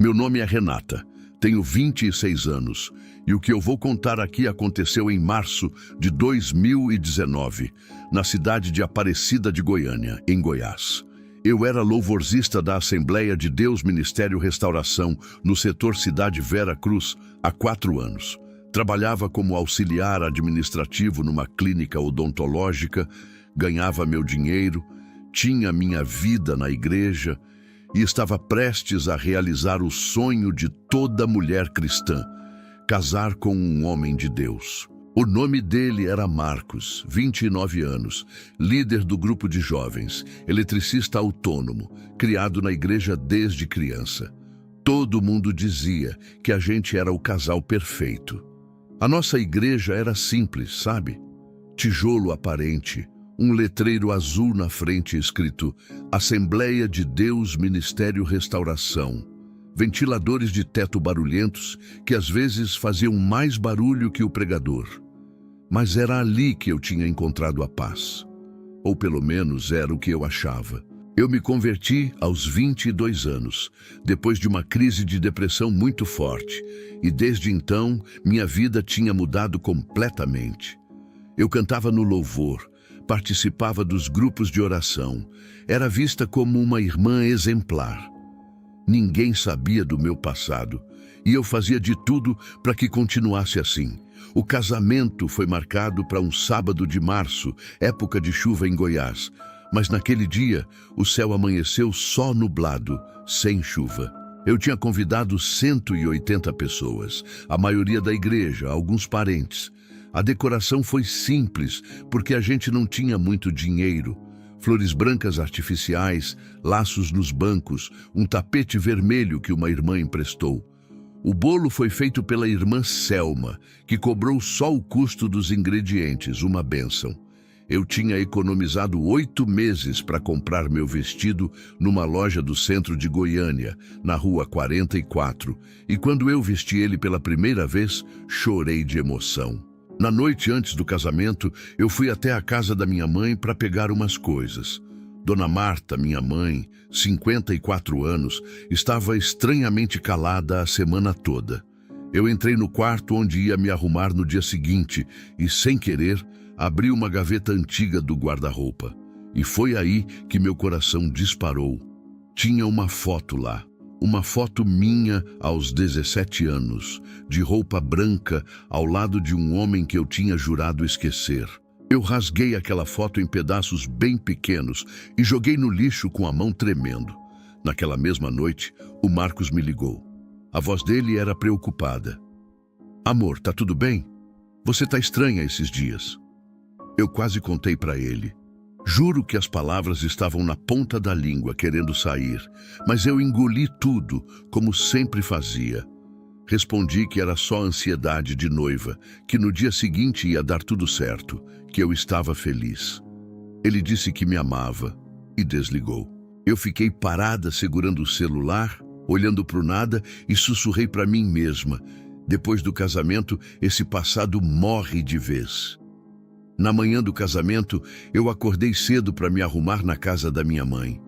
Meu nome é Renata, tenho 26 anos e o que eu vou contar aqui aconteceu em março de 2019, na cidade de Aparecida de Goiânia, em Goiás. Eu era louvorzista da Assembleia de Deus Ministério Restauração, no setor Cidade Vera Cruz, há 4 anos. Trabalhava como auxiliar administrativo numa clínica odontológica, ganhava meu dinheiro, tinha minha vida na igreja e estava prestes a realizar o sonho de toda mulher cristã, casar com um homem de Deus. O nome dele era Marcos, 29 anos, líder do grupo de jovens, eletricista autônomo, criado na igreja desde criança. Todo mundo dizia que a gente era o casal perfeito. A nossa igreja era simples, sabe? Tijolo aparente, um letreiro azul na frente escrito Assembleia de Deus Ministério Restauração. Ventiladores de teto barulhentos que às vezes faziam mais barulho que o pregador. Mas era ali que eu tinha encontrado a paz. Ou pelo menos era o que eu achava. Eu me converti aos 22 anos, depois de uma crise de depressão muito forte, e desde então minha vida tinha mudado completamente. Eu cantava no louvor, participava dos grupos de oração, era vista como uma irmã exemplar. Ninguém sabia do meu passado, e eu fazia de tudo para que continuasse assim. O casamento foi marcado para um sábado de março, época de chuva em Goiás, mas naquele dia o céu amanheceu só nublado, sem chuva. Eu tinha convidado 180 pessoas, a maioria da igreja, alguns parentes. A decoração foi simples, porque a gente não tinha muito dinheiro. Flores brancas artificiais, laços nos bancos, um tapete vermelho que uma irmã emprestou. O bolo foi feito pela irmã Selma, que cobrou só o custo dos ingredientes, uma bênção. Eu tinha economizado 8 meses para comprar meu vestido numa loja do centro de Goiânia, na rua 44, e quando eu vesti ele pela primeira vez, chorei de emoção. Na noite antes do casamento, eu fui até a casa da minha mãe para pegar umas coisas. Dona Marta, minha mãe, 54 anos, estava estranhamente calada a semana toda. Eu entrei no quarto onde ia me arrumar no dia seguinte e, sem querer, abri uma gaveta antiga do guarda-roupa. E foi aí que meu coração disparou. Tinha uma foto lá. Uma foto minha aos 17 anos, de roupa branca, ao lado de um homem que eu tinha jurado esquecer. Eu rasguei aquela foto em pedaços bem pequenos e joguei no lixo com a mão tremendo. Naquela mesma noite, o Marcos me ligou. A voz dele era preocupada. Amor, tá tudo bem? Você tá estranha esses dias. Eu quase contei para ele. Juro que as palavras estavam na ponta da língua querendo sair, mas eu engoli tudo, como sempre fazia. Respondi que era só ansiedade de noiva, que no dia seguinte ia dar tudo certo, que eu estava feliz. Ele disse que me amava e desligou. Eu fiquei parada segurando o celular, olhando para o nada e sussurrei para mim mesma. Depois do casamento, esse passado morre de vez. Na manhã do casamento, eu acordei cedo para me arrumar na casa da minha mãe.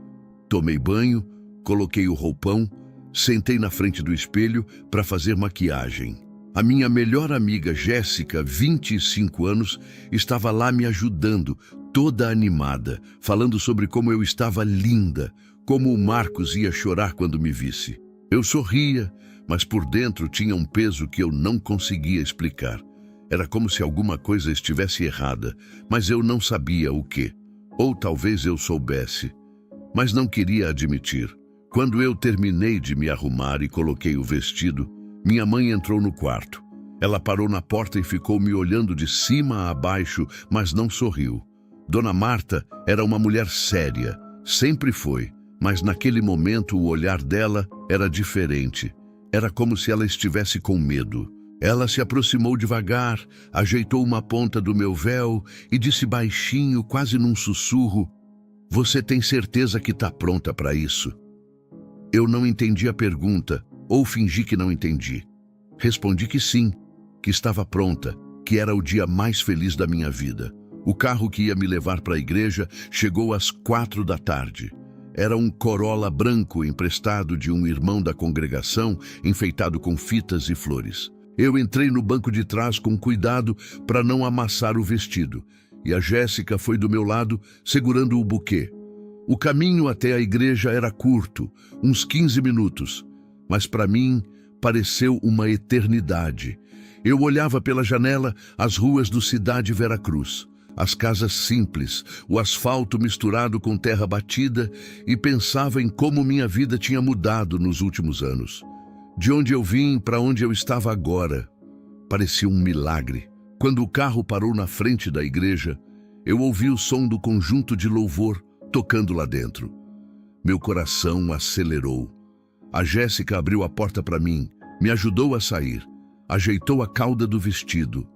Tomei banho, coloquei o roupão, sentei na frente do espelho para fazer maquiagem. A minha melhor amiga Jéssica, 25 anos, estava lá me ajudando, toda animada, falando sobre como eu estava linda, como o Marcos ia chorar quando me visse. Eu sorria, mas por dentro tinha um peso que eu não conseguia explicar. Era como se alguma coisa estivesse errada, mas eu não sabia o quê. Ou talvez eu soubesse, mas não queria admitir. Quando eu terminei de me arrumar e coloquei o vestido, minha mãe entrou no quarto. Ela parou na porta e ficou me olhando de cima a baixo, mas não sorriu. Dona Marta era uma mulher séria, sempre foi, mas naquele momento o olhar dela era diferente. Era como se ela estivesse com medo. Ela se aproximou devagar, ajeitou uma ponta do meu véu e disse baixinho, quase num sussurro, "Você tem certeza que está pronta para isso?" Eu não entendi a pergunta, ou fingi que não entendi. Respondi que sim, que estava pronta, que era o dia mais feliz da minha vida. O carro que ia me levar para a igreja chegou às 4 da tarde. Era um Corolla branco emprestado de um irmão da congregação, enfeitado com fitas e flores. Eu entrei no banco de trás com cuidado para não amassar o vestido, e a Jéssica foi do meu lado, segurando o buquê. O caminho até a igreja era curto, uns 15 minutos, mas para mim pareceu uma eternidade. Eu olhava pela janela as ruas do Cidade Veracruz, as casas simples, o asfalto misturado com terra batida, e pensava em como minha vida tinha mudado nos últimos anos. De onde eu vim para onde eu estava agora, parecia um milagre. Quando o carro parou na frente da igreja, eu ouvi o som do conjunto de louvor tocando lá dentro. Meu coração acelerou. A Jéssica abriu a porta para mim, me ajudou a sair, ajeitou a cauda do vestido.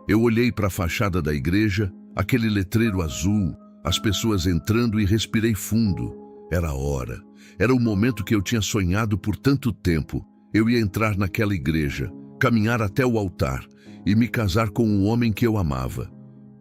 Eu olhei para a fachada da igreja, aquele letreiro azul, as pessoas entrando, e respirei fundo. Era a hora. Era o momento que eu tinha sonhado por tanto tempo. Eu ia entrar naquela igreja, caminhar até o altar e me casar com um homem que eu amava.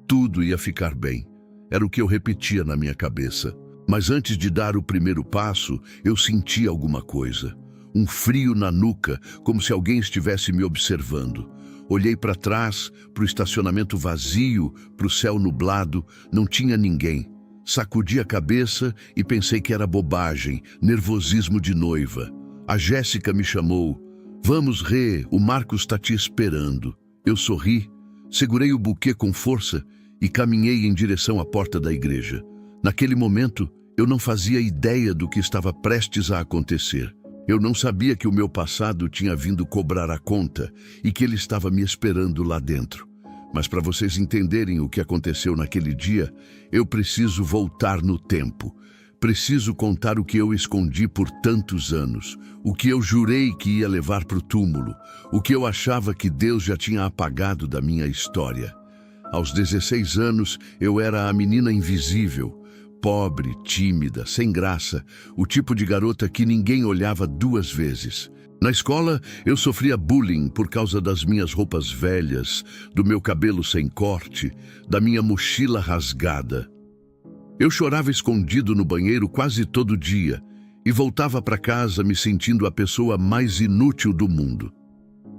Tudo ia ficar bem. Era o que eu repetia na minha cabeça. Mas antes de dar o primeiro passo, eu senti alguma coisa. Um frio na nuca, como se alguém estivesse me observando. Olhei para trás, para o estacionamento vazio, para o céu nublado. Não tinha ninguém. Sacudi a cabeça e pensei que era bobagem, nervosismo de noiva. A Jéssica me chamou. Vamos, Rê, o Marcos está te esperando. Eu sorri, segurei o buquê com força e caminhei em direção à porta da igreja. Naquele momento, eu não fazia ideia do que estava prestes a acontecer. Eu não sabia que o meu passado tinha vindo cobrar a conta e que ele estava me esperando lá dentro. Mas para vocês entenderem o que aconteceu naquele dia, eu preciso voltar no tempo. Preciso contar o que eu escondi por tantos anos, o que eu jurei que ia levar para o túmulo, o que eu achava que Deus já tinha apagado da minha história. Aos 16 anos, eu era a menina invisível, pobre, tímida, sem graça, o tipo de garota que ninguém olhava duas vezes. Na escola, eu sofria bullying por causa das minhas roupas velhas, do meu cabelo sem corte, da minha mochila rasgada. Eu chorava escondido no banheiro quase todo dia e voltava para casa me sentindo a pessoa mais inútil do mundo.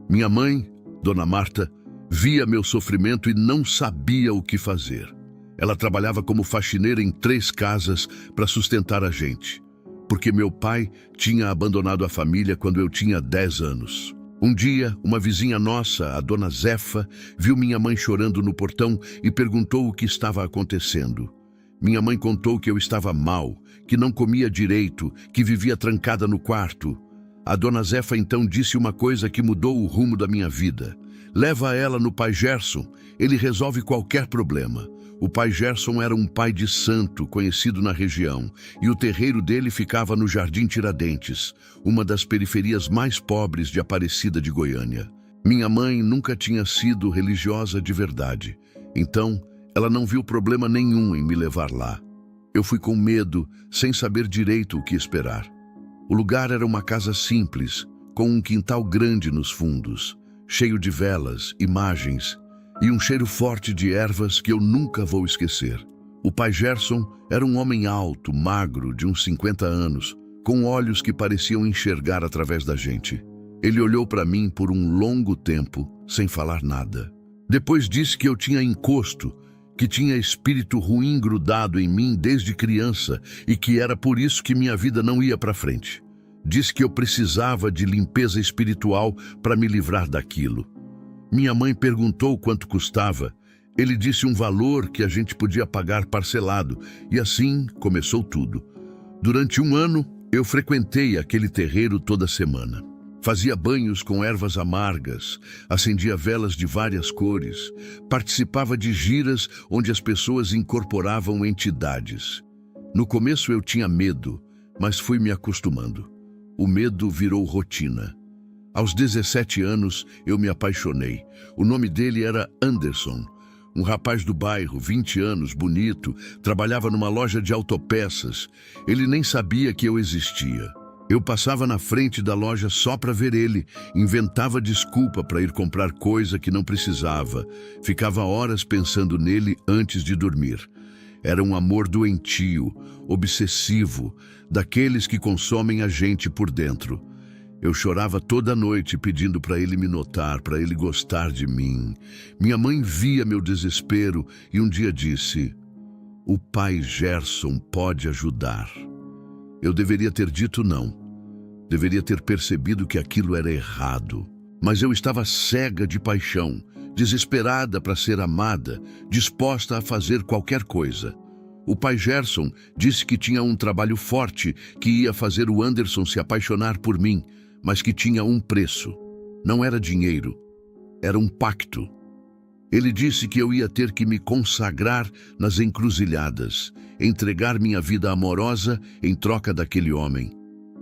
Minha mãe, Dona Marta, via meu sofrimento e não sabia o que fazer. Ela trabalhava como faxineira em 3 casas para sustentar a gente, porque meu pai tinha abandonado a família quando eu tinha 10 anos. Um dia, uma vizinha nossa, a Dona Zefa, viu minha mãe chorando no portão e perguntou o que estava acontecendo. Minha mãe contou que eu estava mal, que não comia direito, que vivia trancada no quarto. A Dona Zefa então disse uma coisa que mudou o rumo da minha vida. Leva ela no pai Gerson, ele resolve qualquer problema. O pai Gerson era um pai de santo, conhecido na região, e o terreiro dele ficava no Jardim Tiradentes, uma das periferias mais pobres de Aparecida de Goiânia. Minha mãe nunca tinha sido religiosa de verdade, então ela não viu problema nenhum em me levar lá. Eu fui com medo, sem saber direito o que esperar. O lugar era uma casa simples, com um quintal grande nos fundos, cheio de velas, imagens e um cheiro forte de ervas que eu nunca vou esquecer. O pai Gerson era um homem alto, magro, de uns 50 anos, com olhos que pareciam enxergar através da gente. Ele olhou para mim por um longo tempo, sem falar nada. Depois disse que eu tinha encosto, que tinha espírito ruim grudado em mim desde criança e que era por isso que minha vida não ia para frente. Disse que eu precisava de limpeza espiritual para me livrar daquilo. Minha mãe perguntou quanto custava. Ele disse um valor que a gente podia pagar parcelado, e assim começou tudo. Durante 1 ano, eu frequentei aquele terreiro toda semana. Fazia banhos com ervas amargas, acendia velas de várias cores, participava de giras onde as pessoas incorporavam entidades. No começo eu tinha medo, mas fui me acostumando. O medo virou rotina. Aos 17 anos, eu me apaixonei. O nome dele era Anderson. Um rapaz do bairro, 20 anos, bonito, trabalhava numa loja de autopeças. Ele nem sabia que eu existia. Eu passava na frente da loja só para ver ele, inventava desculpa para ir comprar coisa que não precisava. Ficava horas pensando nele antes de dormir. Era um amor doentio, obsessivo, daqueles que consomem a gente por dentro. Eu chorava toda noite pedindo para ele me notar, para ele gostar de mim. Minha mãe via meu desespero e um dia disse: "O pai Gerson pode ajudar." Eu deveria ter dito não. Deveria ter percebido que aquilo era errado. Mas eu estava cega de paixão, desesperada para ser amada, disposta a fazer qualquer coisa. O pai Gerson disse que tinha um trabalho forte que ia fazer o Anderson se apaixonar por mim, mas que tinha um preço. Não era dinheiro, era um pacto. Ele disse que eu ia ter que me consagrar nas encruzilhadas, entregar minha vida amorosa em troca daquele homem.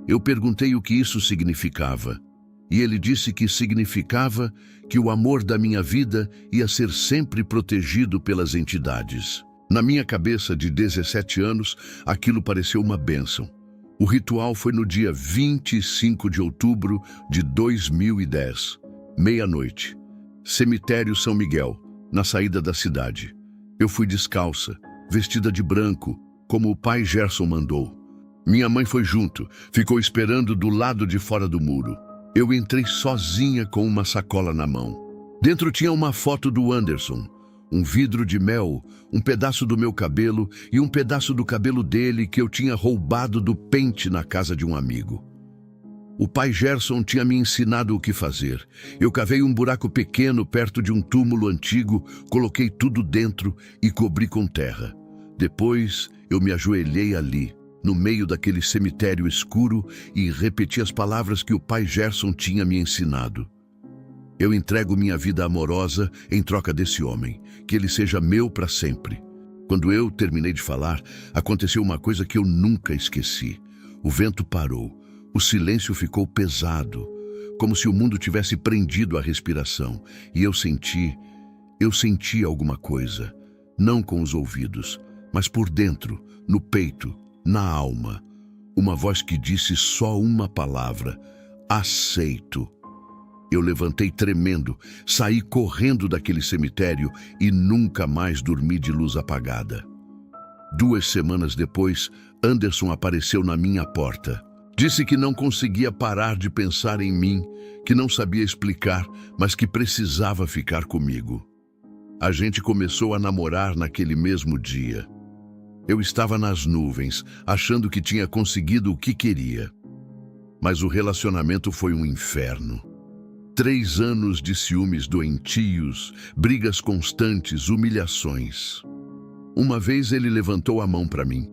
Eu perguntei o que isso significava, e ele disse que significava que o amor da minha vida ia ser sempre protegido pelas entidades. Na minha cabeça de 17 anos, aquilo pareceu uma bênção. O ritual foi no dia 25 de outubro de 2010, meia-noite. Cemitério São Miguel, na saída da cidade. Eu fui descalça, vestida de branco, como o pai Gerson mandou. Minha mãe foi junto, ficou esperando do lado de fora do muro. Eu entrei sozinha com uma sacola na mão. Dentro tinha uma foto do Anderson, um vidro de mel, um pedaço do meu cabelo e um pedaço do cabelo dele que eu tinha roubado do pente na casa de um amigo. O pai Gerson tinha me ensinado o que fazer. Eu cavei um buraco pequeno perto de um túmulo antigo, coloquei tudo dentro e cobri com terra. Depois eu me ajoelhei ali, no meio daquele cemitério escuro, e repeti as palavras que o pai Gerson tinha me ensinado. Eu entrego minha vida amorosa em troca desse homem, que ele seja meu para sempre. Quando eu terminei de falar, aconteceu uma coisa que eu nunca esqueci. O vento parou, o silêncio ficou pesado, como se o mundo tivesse prendido a respiração, e eu senti alguma coisa, não com os ouvidos, mas por dentro, no peito, na alma. Uma voz que disse só uma palavra: aceito. Eu levantei tremendo, saí correndo daquele cemitério e nunca mais dormi de luz apagada. 2 semanas depois, Anderson apareceu na minha porta. Disse que não conseguia parar de pensar em mim, que não sabia explicar, mas que precisava ficar comigo. A gente começou a namorar naquele mesmo dia. Eu estava nas nuvens, achando que tinha conseguido o que queria. Mas o relacionamento foi um inferno. 3 anos de ciúmes doentios, brigas constantes, humilhações. Uma vez ele levantou a mão para mim.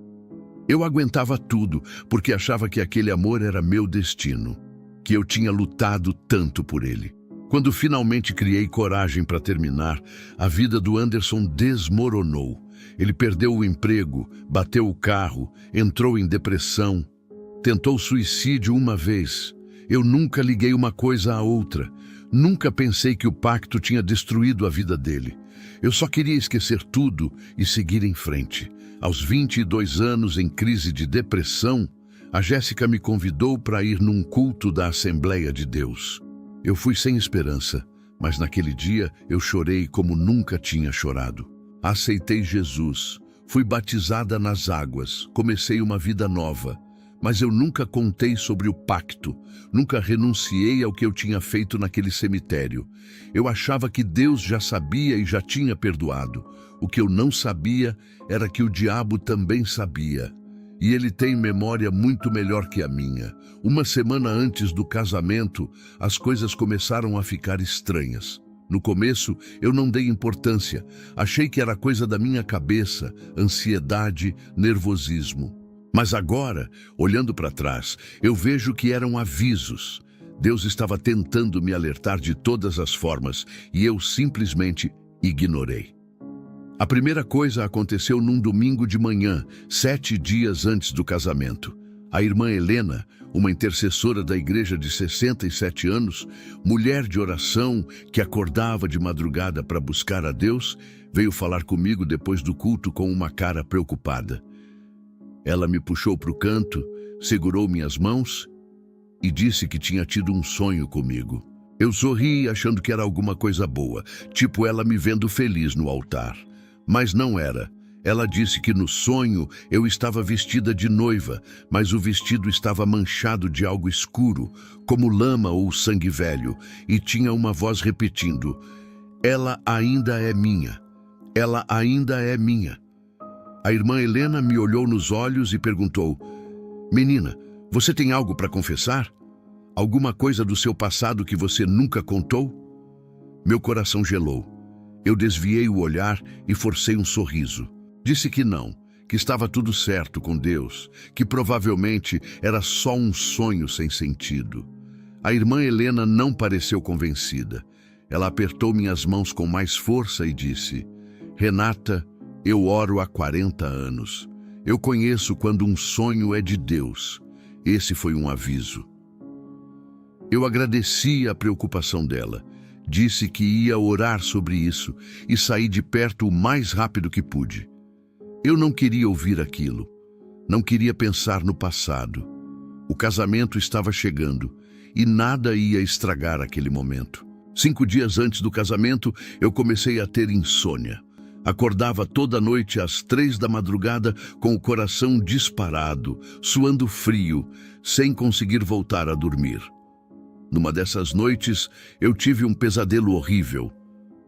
Eu aguentava tudo, porque achava que aquele amor era meu destino, que eu tinha lutado tanto por ele. Quando finalmente criei coragem para terminar, a vida do Anderson desmoronou. Ele perdeu o emprego, bateu o carro, entrou em depressão, tentou suicídio uma vez. Eu nunca liguei uma coisa à outra. Nunca pensei que o pacto tinha destruído a vida dele. Eu só queria esquecer tudo e seguir em frente. Aos 22 anos, em crise de depressão, a Jéssica me convidou para ir num culto da Assembleia de Deus. Eu fui sem esperança, mas naquele dia eu chorei como nunca tinha chorado. Aceitei Jesus, fui batizada nas águas, comecei uma vida nova. Mas eu nunca contei sobre o pacto, nunca renunciei ao que eu tinha feito naquele cemitério. Eu achava que Deus já sabia e já tinha perdoado. O que eu não sabia era que o diabo também sabia. E ele tem memória muito melhor que a minha. Uma semana antes do casamento, as coisas começaram a ficar estranhas. No começo, eu não dei importância. Achei que era coisa da minha cabeça, ansiedade, nervosismo. Mas agora, olhando para trás, eu vejo que eram avisos. Deus estava tentando me alertar de todas as formas e eu simplesmente ignorei. A primeira coisa aconteceu num domingo de manhã, 7 dias antes do casamento. A irmã Helena, uma intercessora da igreja de 67 anos, mulher de oração que acordava de madrugada para buscar a Deus, veio falar comigo depois do culto com uma cara preocupada. Ela me puxou para o canto, segurou minhas mãos e disse que tinha tido um sonho comigo. Eu sorri achando que era alguma coisa boa, tipo ela me vendo feliz no altar. Mas não era. Ela disse que no sonho eu estava vestida de noiva, mas o vestido estava manchado de algo escuro, como lama ou sangue velho, e tinha uma voz repetindo: "Ela ainda é minha. Ela ainda é minha." A irmã Helena me olhou nos olhos e perguntou: "Menina, você tem algo para confessar? Alguma coisa do seu passado que você nunca contou?" Meu coração gelou. Eu desviei o olhar e forcei um sorriso. Disse que não, que estava tudo certo com Deus, que provavelmente era só um sonho sem sentido. A irmã Helena não pareceu convencida. Ela apertou minhas mãos com mais força e disse: "Renata, eu oro há 40 anos. Eu conheço quando um sonho é de Deus. Esse foi um aviso." Eu agradeci a preocupação dela. Disse que ia orar sobre isso e saí de perto o mais rápido que pude. Eu não queria ouvir aquilo. Não queria pensar no passado. O casamento estava chegando e nada ia estragar aquele momento. 5 dias antes do casamento, eu comecei a ter insônia. Acordava toda noite às 3 da madrugada com o coração disparado, suando frio, sem conseguir voltar a dormir. Numa dessas noites, eu tive um pesadelo horrível.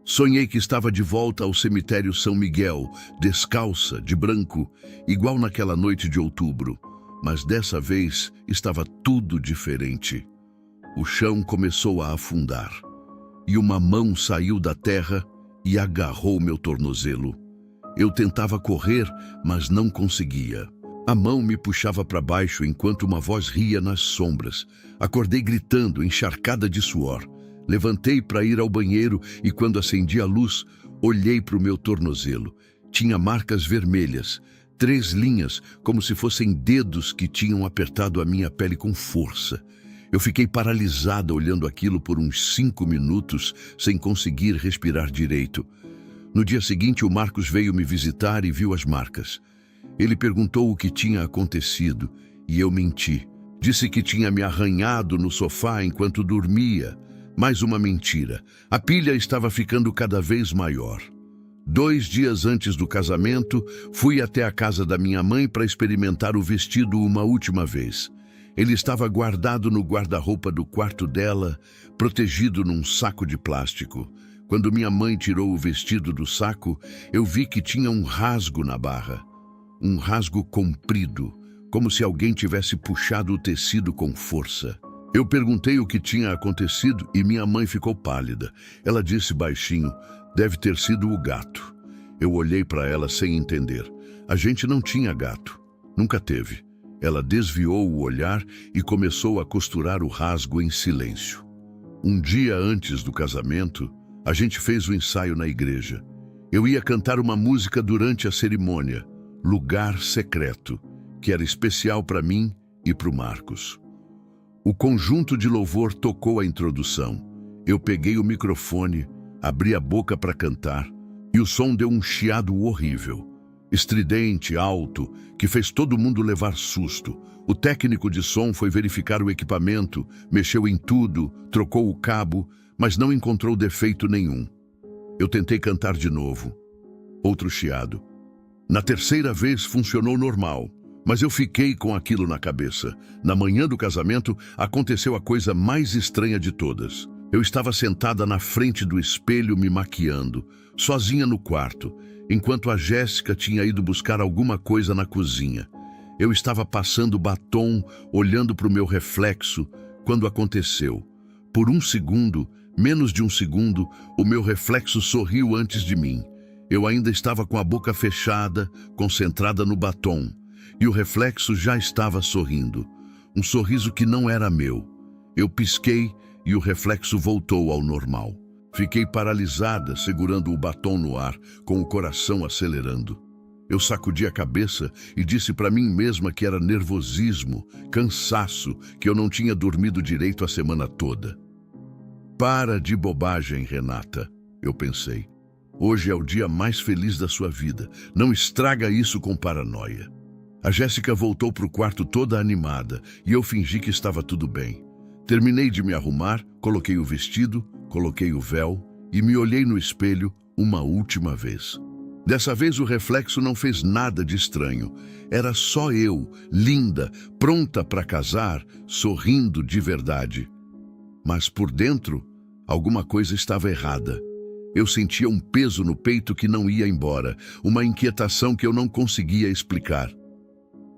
Sonhei que estava de volta ao cemitério São Miguel, descalça, de branco, igual naquela noite de outubro. Mas dessa vez estava tudo diferente. O chão começou a afundar, e uma mão saiu da terra e agarrou meu tornozelo. Eu tentava correr, mas não conseguia. A mão me puxava para baixo enquanto uma voz ria nas sombras. Acordei gritando, encharcada de suor. Levantei para ir ao banheiro e quando acendi a luz, olhei para o meu tornozelo. Tinha marcas vermelhas, 3 linhas, como se fossem dedos que tinham apertado a minha pele com força. Eu fiquei paralisada olhando aquilo por uns 5 minutos, sem conseguir respirar direito. No dia seguinte, o Marcos veio me visitar e viu as marcas. Ele perguntou o que tinha acontecido e eu menti. Disse que tinha me arranhado no sofá enquanto dormia. Mais uma mentira. A pilha estava ficando cada vez maior. 2 dias antes do casamento, fui até a casa da minha mãe para experimentar o vestido uma última vez. Ele estava guardado no guarda-roupa do quarto dela, protegido num saco de plástico. Quando minha mãe tirou o vestido do saco, eu vi que tinha um rasgo na barra. Um rasgo comprido, como se alguém tivesse puxado o tecido com força. Eu perguntei o que tinha acontecido e minha mãe ficou pálida. Ela disse baixinho: "Deve ter sido o gato." Eu olhei para ela sem entender. A gente não tinha gato. Nunca teve. Ela desviou o olhar e começou a costurar o rasgo em silêncio. Um dia antes do casamento, a gente fez o ensaio na igreja. Eu ia cantar uma música durante a cerimônia, Lugar Secreto, que era especial para mim e para o Marcos. O conjunto de louvor tocou a introdução. Eu peguei o microfone, abri a boca para cantar e o som deu um chiado horrível. Estridente, alto, que fez todo mundo levar susto. O técnico de som foi verificar o equipamento, mexeu em tudo, trocou o cabo, mas não encontrou defeito nenhum. Eu tentei cantar de novo. Outro chiado. Na terceira vez funcionou normal. Mas eu fiquei com aquilo na cabeça. Na manhã do casamento, aconteceu a coisa mais estranha de todas. Eu estava sentada na frente do espelho me maquiando, sozinha no quarto, enquanto a Jéssica tinha ido buscar alguma coisa na cozinha. Eu estava passando batom, olhando para o meu reflexo, quando aconteceu. Por um segundo, menos de um segundo, o meu reflexo sorriu antes de mim. Eu ainda estava com a boca fechada, concentrada no batom. E o reflexo já estava sorrindo. Um sorriso que não era meu. Eu pisquei e o reflexo voltou ao normal. Fiquei paralisada, segurando o batom no ar, com o coração acelerando. Eu sacudi a cabeça e disse para mim mesma que era nervosismo, cansaço, que eu não tinha dormido direito a semana toda. Para de bobagem, Renata, eu pensei. Hoje é o dia mais feliz da sua vida. Não estraga isso com paranoia. A Jéssica voltou para o quarto toda animada e eu fingi que estava tudo bem. Terminei de me arrumar, coloquei o vestido, coloquei o véu e me olhei no espelho uma última vez. Dessa vez o reflexo não fez nada de estranho. Era só eu, linda, pronta para casar, sorrindo de verdade. Mas por dentro, alguma coisa estava errada. Eu sentia um peso no peito que não ia embora, uma inquietação que eu não conseguia explicar.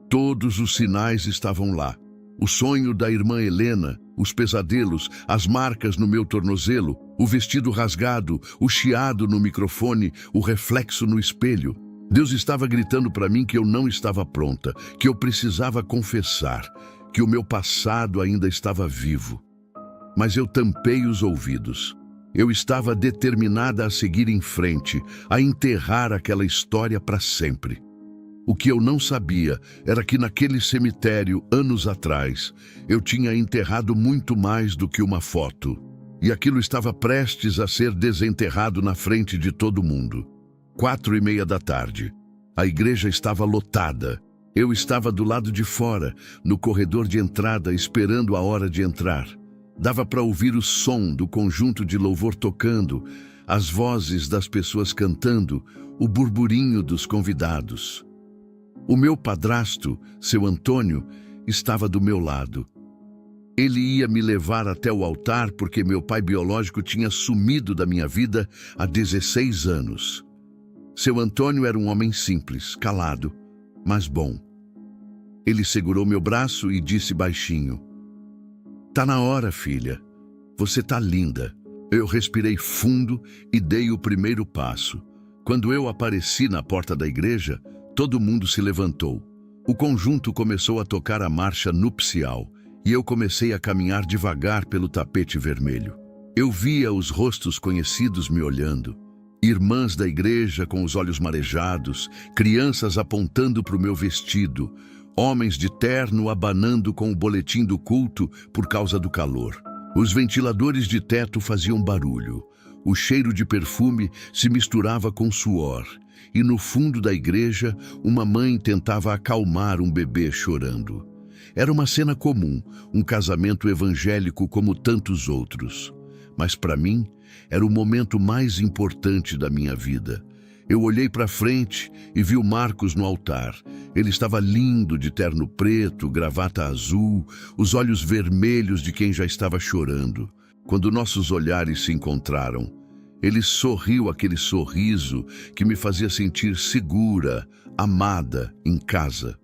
Todos os sinais estavam lá. O sonho da irmã Helena, os pesadelos, as marcas no meu tornozelo, o vestido rasgado, o chiado no microfone, o reflexo no espelho. Deus estava gritando para mim que eu não estava pronta, que eu precisava confessar, que o meu passado ainda estava vivo. Mas eu tampei os ouvidos. Eu estava determinada a seguir em frente, a enterrar aquela história para sempre. O que eu não sabia era que naquele cemitério, anos atrás, eu tinha enterrado muito mais do que uma foto. E aquilo estava prestes a ser desenterrado na frente de todo mundo. 4:30 da tarde. A igreja estava lotada. Eu estava do lado de fora, no corredor de entrada, esperando a hora de entrar. Dava para ouvir o som do conjunto de louvor tocando, as vozes das pessoas cantando, o burburinho dos convidados. O meu padrasto, seu Antônio, estava do meu lado. Ele ia me levar até o altar porque meu pai biológico tinha sumido da minha vida há 16 anos. Seu Antônio era um homem simples, calado, mas bom. Ele segurou meu braço e disse baixinho: "Tá na hora, filha. Você tá linda." Eu respirei fundo e dei o primeiro passo. Quando eu apareci na porta da igreja, todo mundo se levantou. O conjunto começou a tocar a marcha nupcial e eu comecei a caminhar devagar pelo tapete vermelho. Eu via os rostos conhecidos me olhando. Irmãs da igreja com os olhos marejados, crianças apontando para o meu vestido, homens de terno abanando com o boletim do culto por causa do calor. Os ventiladores de teto faziam barulho. O cheiro de perfume se misturava com suor. E no fundo da igreja, uma mãe tentava acalmar um bebê chorando. Era uma cena comum, um casamento evangélico como tantos outros. Mas para mim, era o momento mais importante da minha vida. Eu olhei para frente e vi o Marcos no altar. Ele estava lindo de terno preto, gravata azul, os olhos vermelhos de quem já estava chorando. Quando nossos olhares se encontraram, ele sorriu aquele sorriso que me fazia sentir segura, amada, em casa.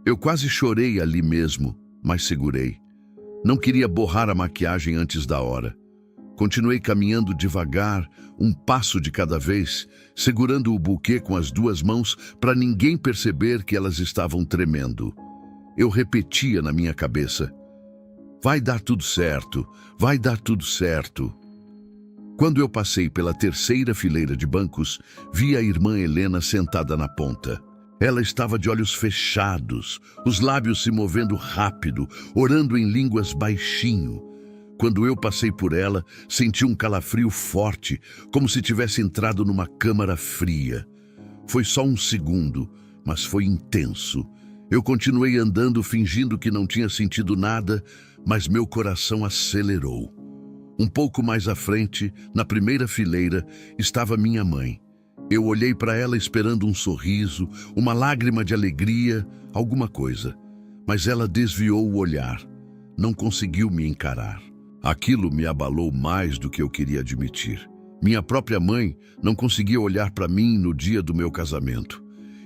Eu quase chorei ali mesmo, mas segurei. Não queria borrar a maquiagem antes da hora. Continuei caminhando devagar, um passo de cada vez, segurando o buquê com as duas mãos para ninguém perceber que elas estavam tremendo. Eu repetia na minha cabeça: "Vai dar tudo certo, vai dar tudo certo." Quando eu passei pela terceira fileira de bancos, vi a irmã Helena sentada na ponta. Ela estava de olhos fechados, os lábios se movendo rápido, orando em línguas baixinho. Quando eu passei por ela, senti um calafrio forte, como se tivesse entrado numa câmara fria. Foi só um segundo, mas foi intenso. Eu continuei andando fingindo que não tinha sentido nada, mas meu coração acelerou. Um pouco mais à frente, na primeira fileira, estava minha mãe. Eu olhei para ela esperando um sorriso, uma lágrima de alegria, alguma coisa. Mas ela desviou o olhar. Não conseguiu me encarar. Aquilo me abalou mais do que eu queria admitir. Minha própria mãe não conseguia olhar para mim no dia do meu casamento.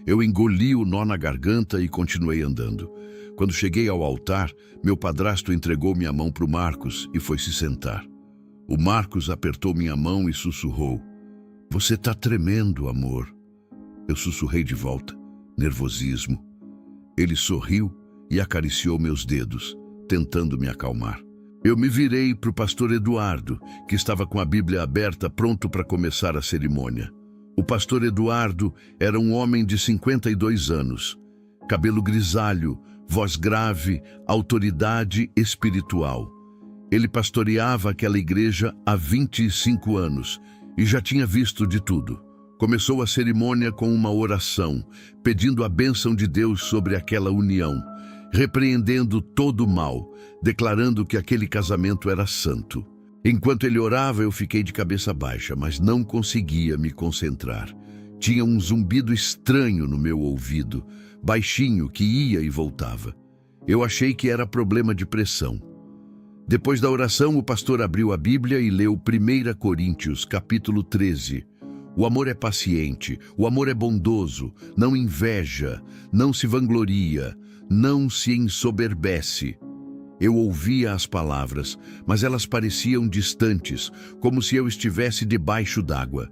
Eu engoli o nó na garganta e continuei andando. Quando cheguei ao altar, meu padrasto entregou minha mão para o Marcos e foi se sentar. O Marcos apertou minha mão e sussurrou: "Você tá tremendo, amor." Eu sussurrei de volta, nervosismo. Ele sorriu e acariciou meus dedos, tentando me acalmar. Eu me virei para o pastor Eduardo, que estava com a Bíblia aberta, pronto para começar a cerimônia. O pastor Eduardo era um homem de 52 anos, cabelo grisalho, voz grave, autoridade espiritual. Ele pastoreava aquela igreja há 25 anos e já tinha visto de tudo. Começou a cerimônia com uma oração, pedindo a bênção de Deus sobre aquela união, repreendendo todo o mal, declarando que aquele casamento era santo. Enquanto ele orava, eu fiquei de cabeça baixa, mas não conseguia me concentrar. Tinha um zumbido estranho no meu ouvido, baixinho, que ia e voltava. Eu achei que era problema de pressão. Depois da oração, o pastor abriu a Bíblia e leu 1 Coríntios, capítulo 13. O amor é paciente, o amor é bondoso, não inveja, não se vangloria, não se ensoberbece. Eu ouvia as palavras, mas elas pareciam distantes, como se eu estivesse debaixo d'água.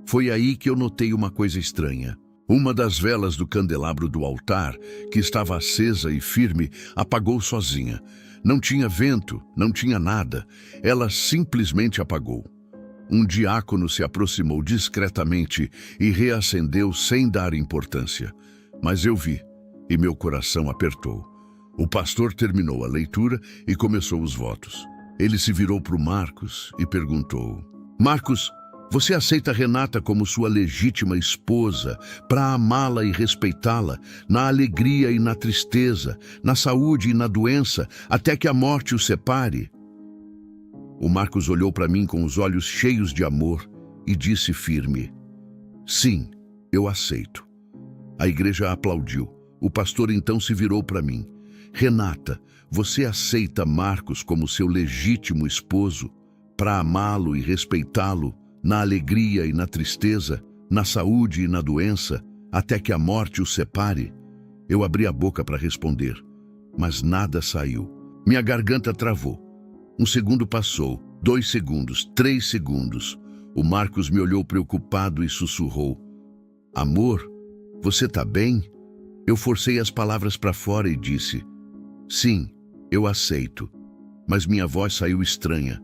Foi aí que eu notei uma coisa estranha. Uma das velas do candelabro do altar, que estava acesa e firme, apagou sozinha. Não tinha vento, não tinha nada. Ela simplesmente apagou. Um diácono se aproximou discretamente e reacendeu sem dar importância. Mas eu vi, e meu coração apertou. O pastor terminou a leitura e começou os votos. Ele se virou para o Marcos e perguntou: Marcos, você aceita Renata como sua legítima esposa para amá-la e respeitá-la, na alegria e na tristeza, na saúde e na doença, até que a morte os separe? O Marcos olhou para mim com os olhos cheios de amor e disse firme: Sim, eu aceito. A igreja aplaudiu. O pastor então se virou para mim: Renata, você aceita Marcos como seu legítimo esposo para amá-lo e respeitá-lo na alegria e na tristeza, na saúde e na doença, até que a morte os separe? Eu abri a boca para responder, mas nada saiu. Minha garganta travou. 1 segundo passou, 2 segundos, 3 segundos. O Marcos me olhou preocupado e sussurrou: Amor, você tá bem? Eu forcei as palavras para fora e disse: Sim, eu aceito. Mas minha voz saiu estranha,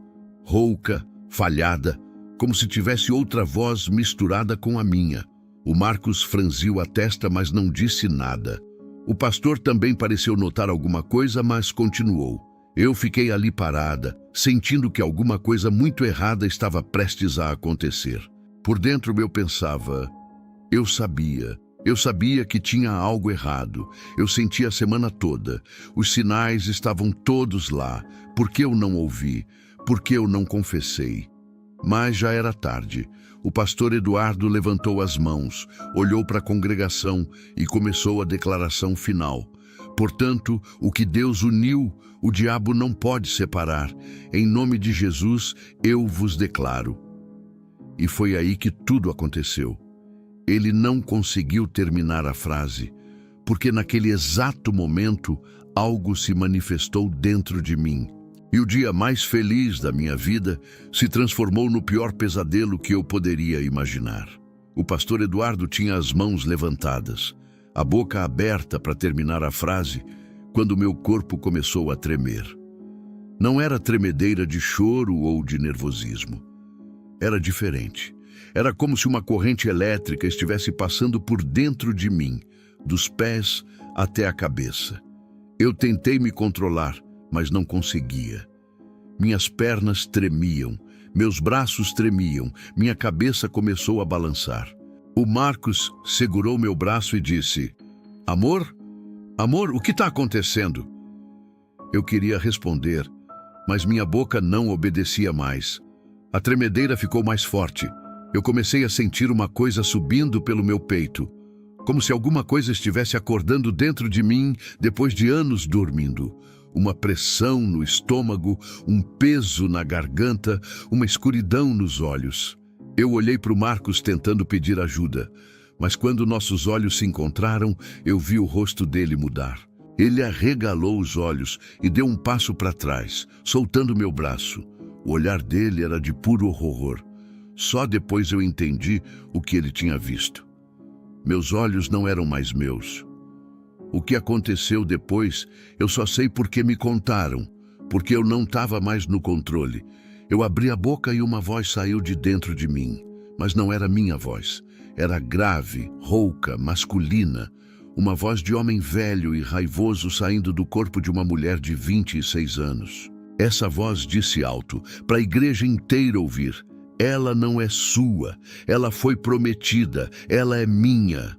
rouca, falhada, como se tivesse outra voz misturada com a minha. O Marcos franziu a testa, mas não disse nada. O pastor também pareceu notar alguma coisa, mas continuou. Eu fiquei ali parada, sentindo que alguma coisa muito errada estava prestes a acontecer. Por dentro eu pensava: eu sabia que tinha algo errado. Eu sentia a semana toda. Os sinais estavam todos lá. Por que eu não ouvi? Por que eu não confessei? Mas já era tarde. O pastor Eduardo levantou as mãos, olhou para a congregação e começou a declaração final. Portanto, o que Deus uniu, o diabo não pode separar. Em nome de Jesus, eu vos declaro. E foi aí que tudo aconteceu. Ele não conseguiu terminar a frase, porque naquele exato momento, algo se manifestou dentro de mim. E o dia mais feliz da minha vida se transformou no pior pesadelo que eu poderia imaginar. O pastor Eduardo tinha as mãos levantadas, a boca aberta para terminar a frase, quando meu corpo começou a tremer. Não era tremedeira de choro ou de nervosismo. Era diferente. Era como se uma corrente elétrica estivesse passando por dentro de mim, dos pés até a cabeça. Eu tentei me controlar, mas não conseguia. Minhas pernas tremiam, meus braços tremiam, minha cabeça começou a balançar. O Marcos segurou meu braço e disse: Amor? Amor, o que está acontecendo? Eu queria responder, mas minha boca não obedecia mais. A tremedeira ficou mais forte. Eu comecei a sentir uma coisa subindo pelo meu peito, como se alguma coisa estivesse acordando dentro de mim depois de anos dormindo. Uma pressão no estômago, um peso na garganta, uma escuridão nos olhos. Eu olhei para o Marcos tentando pedir ajuda, mas quando nossos olhos se encontraram, eu vi o rosto dele mudar. Ele arregalou os olhos e deu um passo para trás, soltando meu braço. O olhar dele era de puro horror. Só depois eu entendi o que ele tinha visto. Meus olhos não eram mais meus. O que aconteceu depois, eu só sei porque me contaram, porque eu não estava mais no controle. Eu abri a boca e uma voz saiu de dentro de mim, mas não era minha voz. Era grave, rouca, masculina, uma voz de homem velho e raivoso saindo do corpo de uma mulher de 26 anos. Essa voz disse alto, para a igreja inteira ouvir: Ela não é sua, ela foi prometida, ela é minha.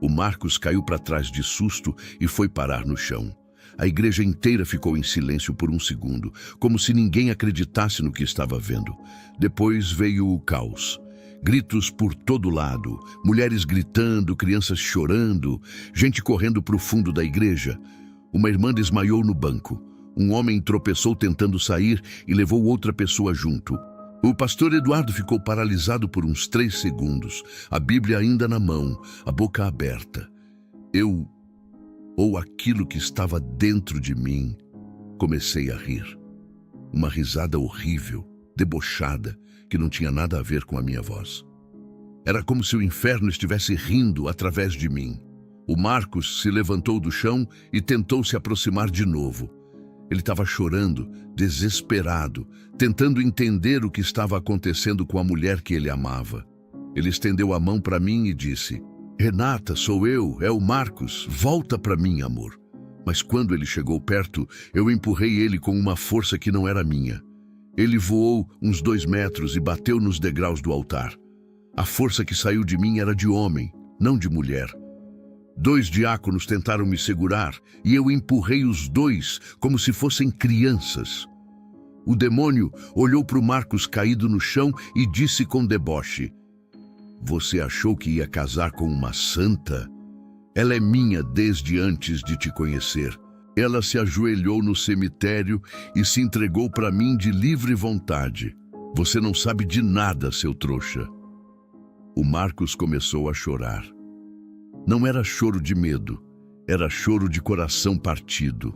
O Marcos caiu para trás de susto e foi parar no chão. A igreja inteira ficou em silêncio por um segundo, como se ninguém acreditasse no que estava vendo. Depois veio o caos. Gritos por todo lado, mulheres gritando, crianças chorando, gente correndo para o fundo da igreja. Uma irmã desmaiou no banco. Um homem tropeçou tentando sair e levou outra pessoa junto. O pastor Eduardo ficou paralisado por uns 3 segundos, a Bíblia ainda na mão, a boca aberta. Ou aquilo que estava dentro de mim, comecei a rir. Uma risada horrível, debochada, que não tinha nada a ver com a minha voz. Era como se o inferno estivesse rindo através de mim. O Marcos se levantou do chão e tentou se aproximar de novo. Ele estava chorando, desesperado, tentando entender o que estava acontecendo com a mulher que ele amava. Ele estendeu a mão para mim e disse: "Renata, sou eu, é o Marcos, volta para mim, amor." Mas quando ele chegou perto, eu empurrei ele com uma força que não era minha. Ele voou uns 2 metros e bateu nos degraus do altar. A força que saiu de mim era de homem, não de mulher. 2 diáconos tentaram me segurar e eu empurrei os 2 como se fossem crianças. O demônio olhou para o Marcos caído no chão e disse com deboche: "Você achou que ia casar com uma santa? Ela é minha desde antes de te conhecer. Ela se ajoelhou no cemitério e se entregou para mim de livre vontade. Você não sabe de nada, seu trouxa." O Marcos começou a chorar. Não era choro de medo, era choro de coração partido.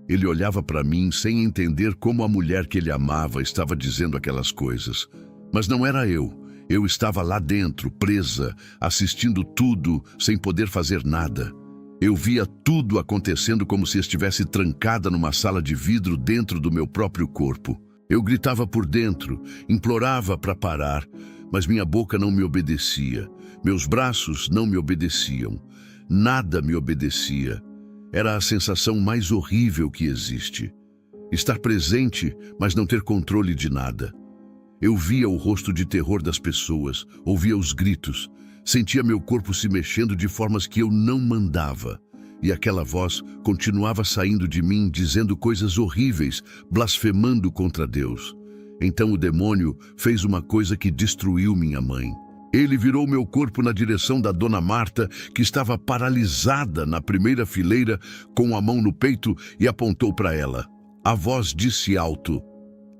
Ele olhava para mim sem entender como a mulher que ele amava estava dizendo aquelas coisas. Mas não era eu. Eu estava lá dentro, presa, assistindo tudo, sem poder fazer nada. Eu via tudo acontecendo como se estivesse trancada numa sala de vidro dentro do meu próprio corpo. Eu gritava por dentro, implorava para parar, mas minha boca não me obedecia. Meus braços não me obedeciam. Nada me obedecia. Era a sensação mais horrível que existe. Estar presente, mas não ter controle de nada. Eu via o rosto de terror das pessoas, ouvia os gritos, sentia meu corpo se mexendo de formas que eu não mandava. E aquela voz continuava saindo de mim, dizendo coisas horríveis, blasfemando contra Deus. Então o demônio fez uma coisa que destruiu minha mãe. Ele virou meu corpo na direção da dona Marta, que estava paralisada na primeira fileira, com a mão no peito, e apontou para ela. A voz disse alto: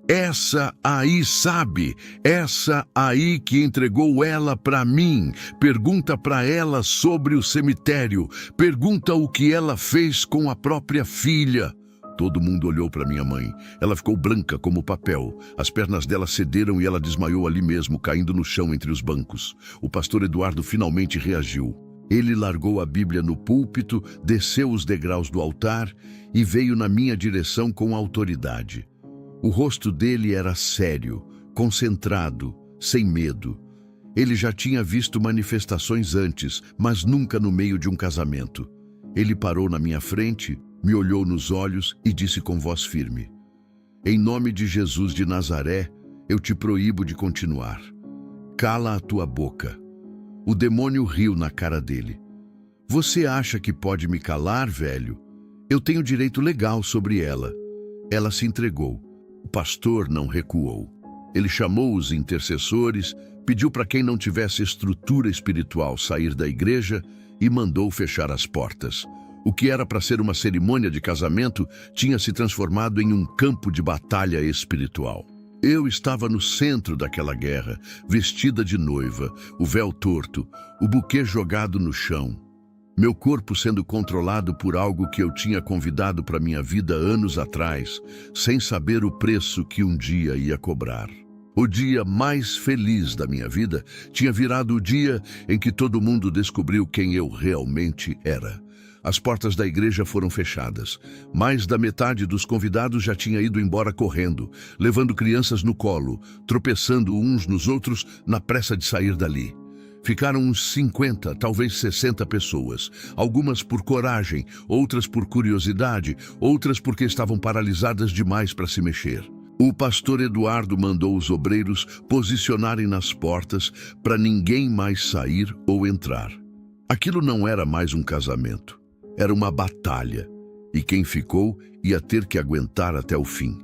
"Essa aí sabe, essa aí que entregou ela para mim. Pergunta para ela sobre o cemitério, pergunta o que ela fez com a própria filha." Todo mundo olhou para minha mãe. Ela ficou branca como papel. As pernas dela cederam e ela desmaiou ali mesmo, caindo no chão entre os bancos. O pastor Eduardo finalmente reagiu. Ele largou a Bíblia no púlpito, desceu os degraus do altar e veio na minha direção com autoridade. O rosto dele era sério, concentrado, sem medo. Ele já tinha visto manifestações antes, mas nunca no meio de um casamento. Ele parou na minha frente, me olhou nos olhos e disse com voz firme: "Em nome de Jesus de Nazaré, eu te proíbo de continuar. Cala a tua boca." O demônio riu na cara dele. "Você acha que pode me calar, velho? Eu tenho direito legal sobre ela." Ela se entregou. O pastor não recuou. Ele chamou os intercessores, pediu para quem não tivesse estrutura espiritual sair da igreja e mandou fechar as portas. O que era para ser uma cerimônia de casamento tinha se transformado em um campo de batalha espiritual. Eu estava no centro daquela guerra, vestida de noiva, o véu torto, o buquê jogado no chão. Meu corpo sendo controlado por algo que eu tinha convidado para minha vida anos atrás, sem saber o preço que um dia ia cobrar. O dia mais feliz da minha vida tinha virado o dia em que todo mundo descobriu quem eu realmente era. As portas da igreja foram fechadas. Mais da metade dos convidados já tinha ido embora correndo, levando crianças no colo, tropeçando uns nos outros na pressa de sair dali. Ficaram uns 50, talvez 60 pessoas, algumas por coragem, outras por curiosidade, outras porque estavam paralisadas demais para se mexer. O pastor Eduardo mandou os obreiros posicionarem nas portas para ninguém mais sair ou entrar. Aquilo não era mais um casamento. Era uma batalha, e quem ficou ia ter que aguentar até o fim.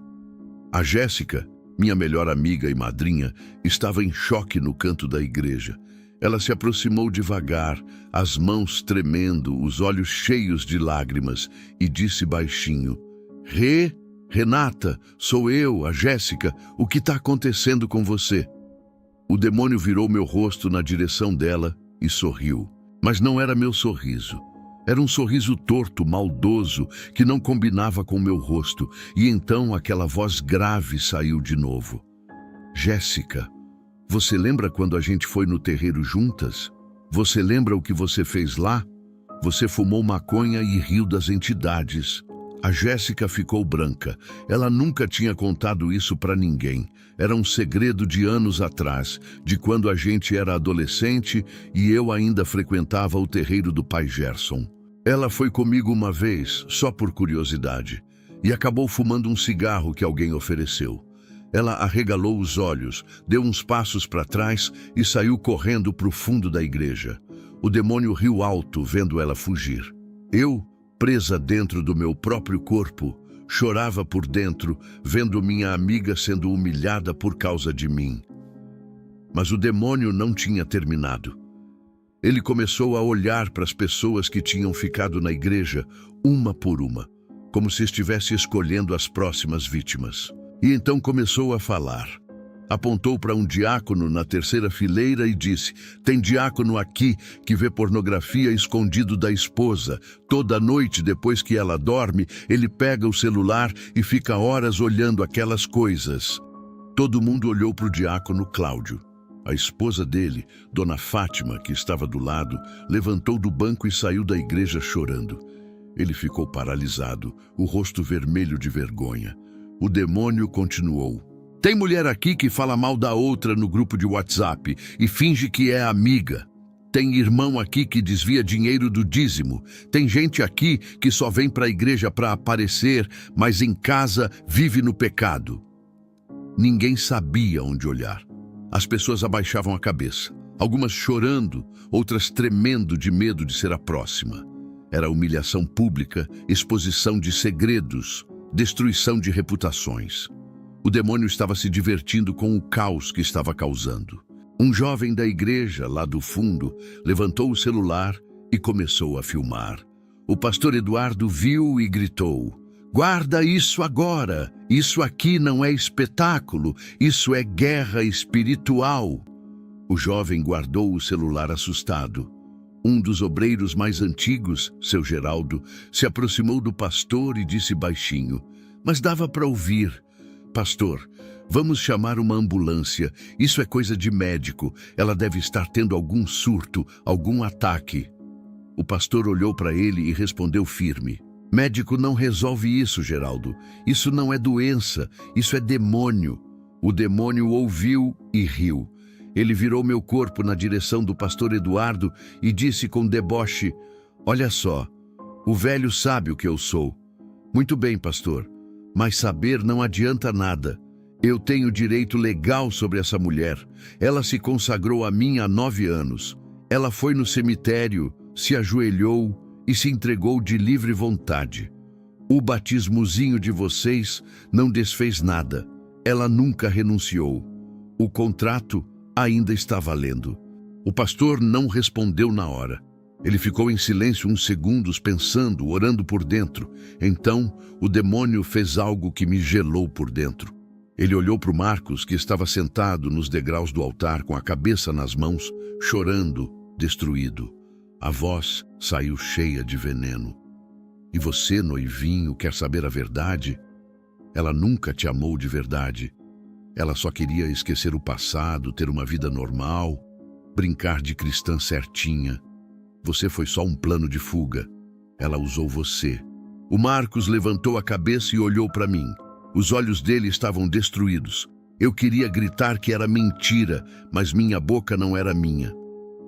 A Jéssica, Minha melhor amiga e madrinha estava em choque no canto da igreja. Ela se aproximou devagar, as mãos tremendo, os olhos cheios de lágrimas, e disse baixinho: Renata, sou eu, a Jéssica, o que está acontecendo com você? O demônio virou meu rosto na direção dela e sorriu. Mas não era meu sorriso. Era um sorriso torto, maldoso, que não combinava com meu rosto, e então aquela voz grave saiu de novo. Jéssica, você lembra quando a gente foi no terreiro juntas? Você lembra o que você fez lá? Você fumou maconha e riu das entidades. A Jéssica ficou branca. Ela nunca tinha contado isso para ninguém. Era um segredo de anos atrás, de quando a gente era adolescente e eu ainda frequentava o terreiro do pai Gerson. Ela foi comigo uma vez, só por curiosidade, e acabou fumando um cigarro que alguém ofereceu. Ela arregalou os olhos, deu uns passos para trás e saiu correndo para o fundo da igreja. O demônio riu alto vendo ela fugir. Eu, presa dentro do meu próprio corpo, chorava por dentro, vendo minha amiga sendo humilhada por causa de mim. Mas o demônio não tinha terminado. Ele começou a olhar para as pessoas que tinham ficado na igreja, uma por uma, como se estivesse escolhendo as próximas vítimas. E então começou a falar. Apontou para um diácono na terceira fileira e disse: tem diácono aqui que vê pornografia escondido da esposa. Toda noite, depois que ela dorme, ele pega o celular e fica horas olhando aquelas coisas. Todo mundo olhou para o diácono Cláudio. A esposa dele, Dona Fátima, que estava do lado, levantou do banco e saiu da igreja chorando. Ele ficou paralisado, o rosto vermelho de vergonha. O demônio continuou. Tem mulher aqui que fala mal da outra no grupo de WhatsApp e finge que é amiga. Tem irmão aqui que desvia dinheiro do dízimo. Tem gente aqui que só vem para a igreja para aparecer, mas em casa vive no pecado. Ninguém sabia onde olhar. As pessoas abaixavam a cabeça, algumas chorando, outras tremendo de medo de ser a próxima. Era humilhação pública, exposição de segredos, destruição de reputações. O demônio estava se divertindo com o caos que estava causando. Um jovem da igreja, lá do fundo, levantou o celular e começou a filmar. O pastor Eduardo viu e gritou: guarda isso agora! Isso aqui não é espetáculo, isso é guerra espiritual. O jovem guardou o celular assustado. Um dos obreiros mais antigos, seu Geraldo, se aproximou do pastor e disse baixinho, mas dava para ouvir: pastor, vamos chamar uma ambulância. Isso é coisa de médico. Ela deve estar tendo algum surto, algum ataque. O pastor olhou para ele e respondeu firme: médico não resolve isso, Geraldo. Isso não é doença, isso é demônio. O demônio ouviu e riu. Ele virou meu corpo na direção do pastor Eduardo e disse com deboche: olha só, o velho sabe o que eu sou. Muito bem, pastor, mas saber não adianta nada. Eu tenho direito legal sobre essa mulher. Ela se consagrou a mim há 9 anos. Ela foi no cemitério, se ajoelhou e se entregou de livre vontade. O batismozinho de vocês não desfez nada. Ela nunca renunciou. O contrato ainda está valendo. O pastor não respondeu na hora. Ele ficou em silêncio uns segundos, pensando, orando por dentro. Então, o demônio fez algo que me gelou por dentro. Ele olhou para o Marcos, que estava sentado nos degraus do altar com a cabeça nas mãos, chorando, destruído. A voz saiu cheia de veneno. E você, noivinho, quer saber a verdade? Ela nunca te amou de verdade. Ela só queria esquecer o passado, ter uma vida normal, brincar de cristã certinha. Você foi só um plano de fuga. Ela usou você. O Marcos levantou a cabeça e olhou para mim. Os olhos dele estavam destruídos. Eu queria gritar que era mentira, mas minha boca não era minha.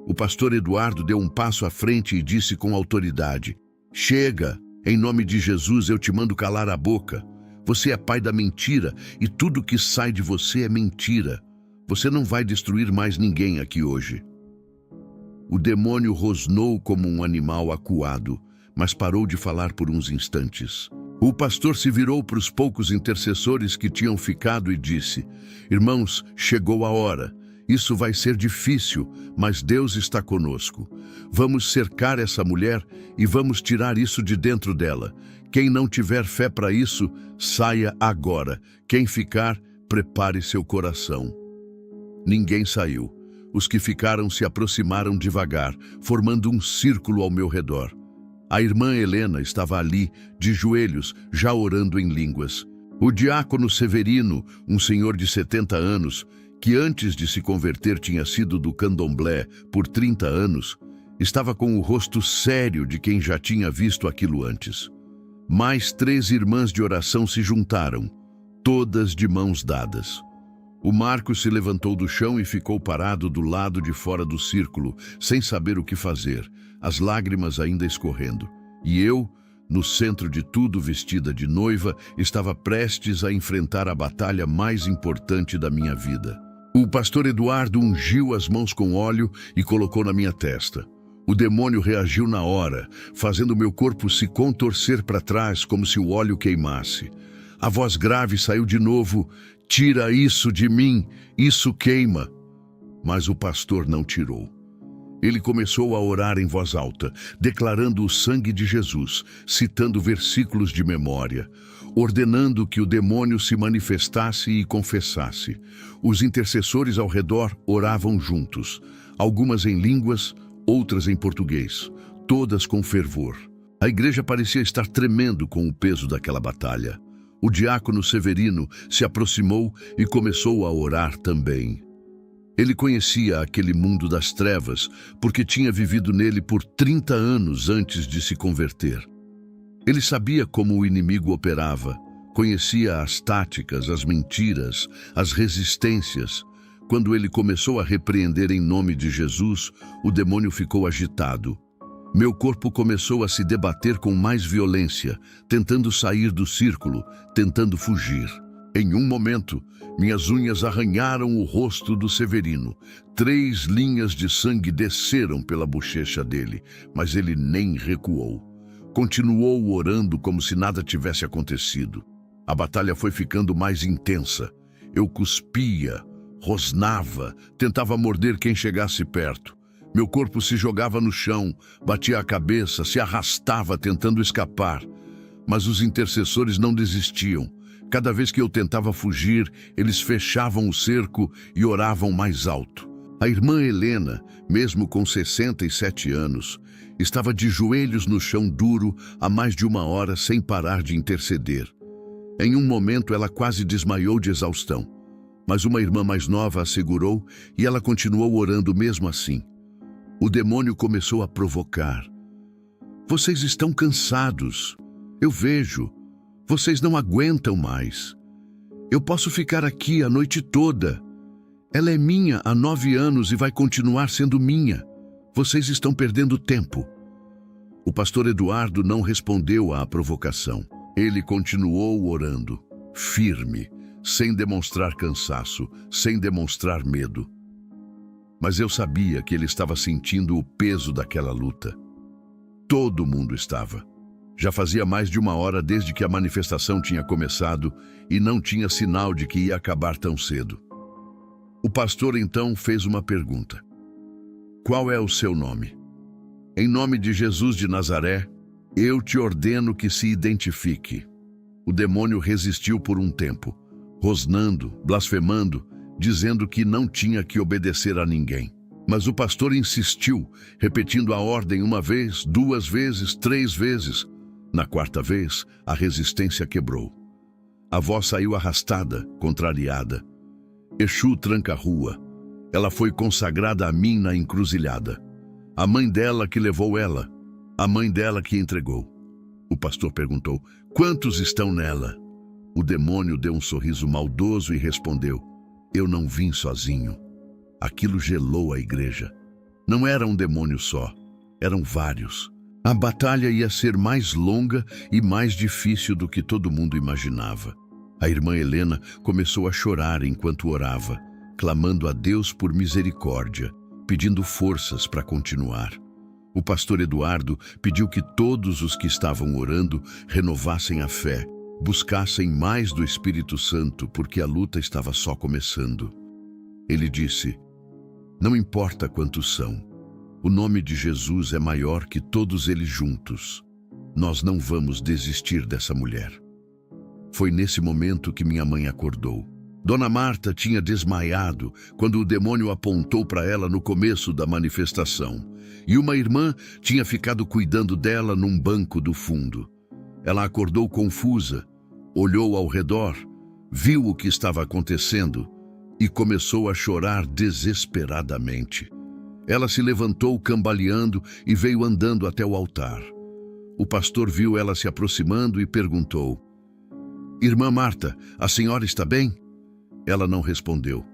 O pastor Eduardo deu um passo à frente e disse com autoridade: chega, em nome de Jesus eu te mando calar a boca. Você é pai da mentira e tudo que sai de você é mentira. Você não vai destruir mais ninguém aqui hoje. O demônio rosnou como um animal acuado, mas parou de falar por uns instantes. O pastor se virou para os poucos intercessores que tinham ficado e disse: Irmãos, chegou a hora. Isso vai ser difícil, mas Deus está conosco. Vamos cercar essa mulher e vamos tirar isso de dentro dela. Quem não tiver fé para isso, saia agora. Quem ficar, prepare seu coração. Ninguém saiu. Os que ficaram se aproximaram devagar, formando um círculo ao meu redor. A irmã Helena estava ali, de joelhos, já orando em línguas. O diácono Severino, um senhor de 70 anos, que antes de se converter tinha sido do candomblé por 30 anos, estava com o rosto sério de quem já tinha visto aquilo antes. Mais 3 irmãs de oração se juntaram, todas de mãos dadas. O Marcos se levantou do chão e ficou parado do lado de fora do círculo, sem saber o que fazer, as lágrimas ainda escorrendo. E eu, no centro de tudo, vestida de noiva, estava prestes a enfrentar a batalha mais importante da minha vida. O pastor Eduardo ungiu as mãos com óleo e colocou na minha testa. O demônio reagiu na hora, fazendo meu corpo se contorcer para trás como se o óleo queimasse. A voz grave saiu de novo: tira isso de mim, isso queima. Mas o pastor não tirou. Ele começou a orar em voz alta, declarando o sangue de Jesus, citando versículos de memória, ordenando que o demônio se manifestasse e confessasse. Os intercessores ao redor oravam juntos, algumas em línguas, outras em português, todas com fervor. A igreja parecia estar tremendo com o peso daquela batalha. O diácono Severino se aproximou e começou a orar também. Ele conhecia aquele mundo das trevas porque tinha vivido nele por 30 anos antes de se converter. Ele sabia como o inimigo operava, conhecia as táticas, as mentiras, as resistências. Quando ele começou a repreender em nome de Jesus, o demônio ficou agitado. Meu corpo começou a se debater com mais violência, tentando sair do círculo, tentando fugir. Em um momento, minhas unhas arranharam o rosto do Severino. 3 linhas de sangue desceram pela bochecha dele, mas ele nem recuou. Continuou orando como se nada tivesse acontecido. A batalha foi ficando mais intensa. Eu cuspia, rosnava, tentava morder quem chegasse perto. Meu corpo se jogava no chão, batia a cabeça, se arrastava tentando escapar. Mas os intercessores não desistiam. Cada vez que eu tentava fugir, eles fechavam o cerco e oravam mais alto. A irmã Helena, mesmo com 67 anos, estava de joelhos no chão duro há mais de 1 hora sem parar de interceder. Em um momento ela quase desmaiou de exaustão, mas uma irmã mais nova a segurou e ela continuou orando mesmo assim. O demônio começou a provocar. Vocês estão cansados. Eu vejo. Vocês não aguentam mais. Eu posso ficar aqui a noite toda. Ela é minha há 9 anos e vai continuar sendo minha. Vocês estão perdendo tempo. O pastor Eduardo não respondeu à provocação. Ele continuou orando, firme, sem demonstrar cansaço, sem demonstrar medo. Mas eu sabia que ele estava sentindo o peso daquela luta. Todo mundo estava. Já fazia mais de 1 hora desde que a manifestação tinha começado e não tinha sinal de que ia acabar tão cedo. O pastor então fez uma pergunta. Qual é o seu nome? Em nome de Jesus de Nazaré, eu te ordeno que se identifique. O demônio resistiu por um tempo, rosnando, blasfemando, dizendo que não tinha que obedecer a ninguém. Mas o pastor insistiu, repetindo a ordem 1 vez, 2 vezes, 3 vezes. Na 4ª vez, a resistência quebrou. A voz saiu arrastada, contrariada. Exu tranca a rua. Ela foi consagrada a mim na encruzilhada. A mãe dela que levou ela. A mãe dela que entregou. O pastor perguntou, quantos estão nela? O demônio deu um sorriso maldoso e respondeu, eu não vim sozinho. Aquilo gelou a igreja. Não era um demônio só, eram vários. A batalha ia ser mais longa e mais difícil do que todo mundo imaginava. A irmã Helena começou a chorar enquanto orava, clamando a Deus por misericórdia, pedindo forças para continuar. O pastor Eduardo pediu que todos os que estavam orando renovassem a fé, buscassem mais do Espírito Santo, porque a luta estava só começando. Ele disse: "Não importa quantos são, o nome de Jesus é maior que todos eles juntos. Nós não vamos desistir dessa mulher." Foi nesse momento que minha mãe acordou. Dona Marta tinha desmaiado quando o demônio apontou para ela no começo da manifestação, e uma irmã tinha ficado cuidando dela num banco do fundo. Ela acordou confusa, olhou ao redor, viu o que estava acontecendo e começou a chorar desesperadamente. Ela se levantou cambaleando e veio andando até o altar. O pastor viu ela se aproximando e perguntou: "Irmã Marta, a senhora está bem?" Ela não respondeu.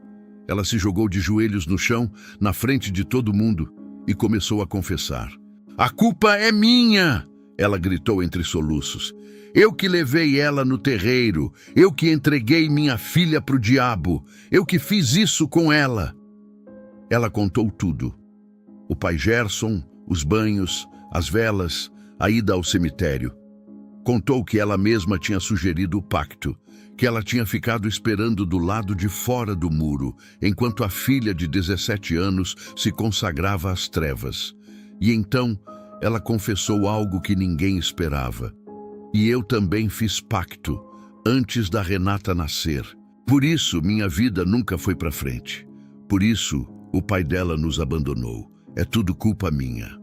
Ela se jogou de joelhos no chão, na frente de todo mundo, e começou a confessar. "A culpa é minha!" ela gritou entre soluços. "Eu que levei ela no terreiro, eu que entreguei minha filha para o diabo, eu que fiz isso com ela." Ela contou tudo. O pai Gerson, os banhos, as velas, a ida ao cemitério. Contou que ela mesma tinha sugerido o pacto, que ela tinha ficado esperando do lado de fora do muro, enquanto a filha de 17 anos se consagrava às trevas. E então ela confessou algo que ninguém esperava. "E eu também fiz pacto, antes da Renata nascer. Por isso minha vida nunca foi para frente. Por isso o pai dela nos abandonou. É tudo culpa minha."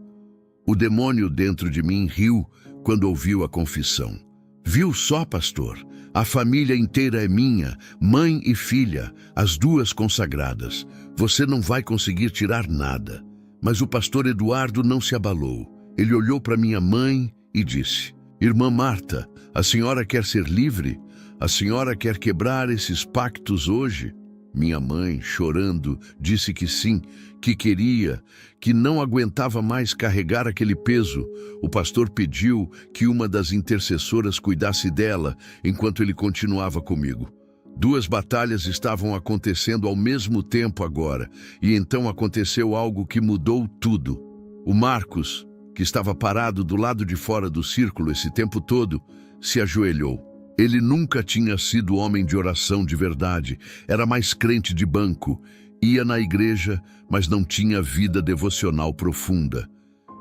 O demônio dentro de mim riu quando ouviu a confissão. "Viu só, pastor? A família inteira é minha, mãe e filha, as duas consagradas. Você não vai conseguir tirar nada." Mas o pastor Eduardo não se abalou. Ele olhou para minha mãe e disse: "Irmã Marta, a senhora quer ser livre? A senhora quer quebrar esses pactos hoje?" Minha mãe, chorando, disse que sim, que queria, que não aguentava mais carregar aquele peso. O pastor pediu que uma das intercessoras cuidasse dela enquanto ele continuava comigo. 2 batalhas estavam acontecendo ao mesmo tempo agora, e então aconteceu algo que mudou tudo. O Marcos, que estava parado do lado de fora do círculo esse tempo todo, se ajoelhou. Ele nunca tinha sido homem de oração de verdade, era mais crente de banco, ia na igreja, mas não tinha vida devocional profunda.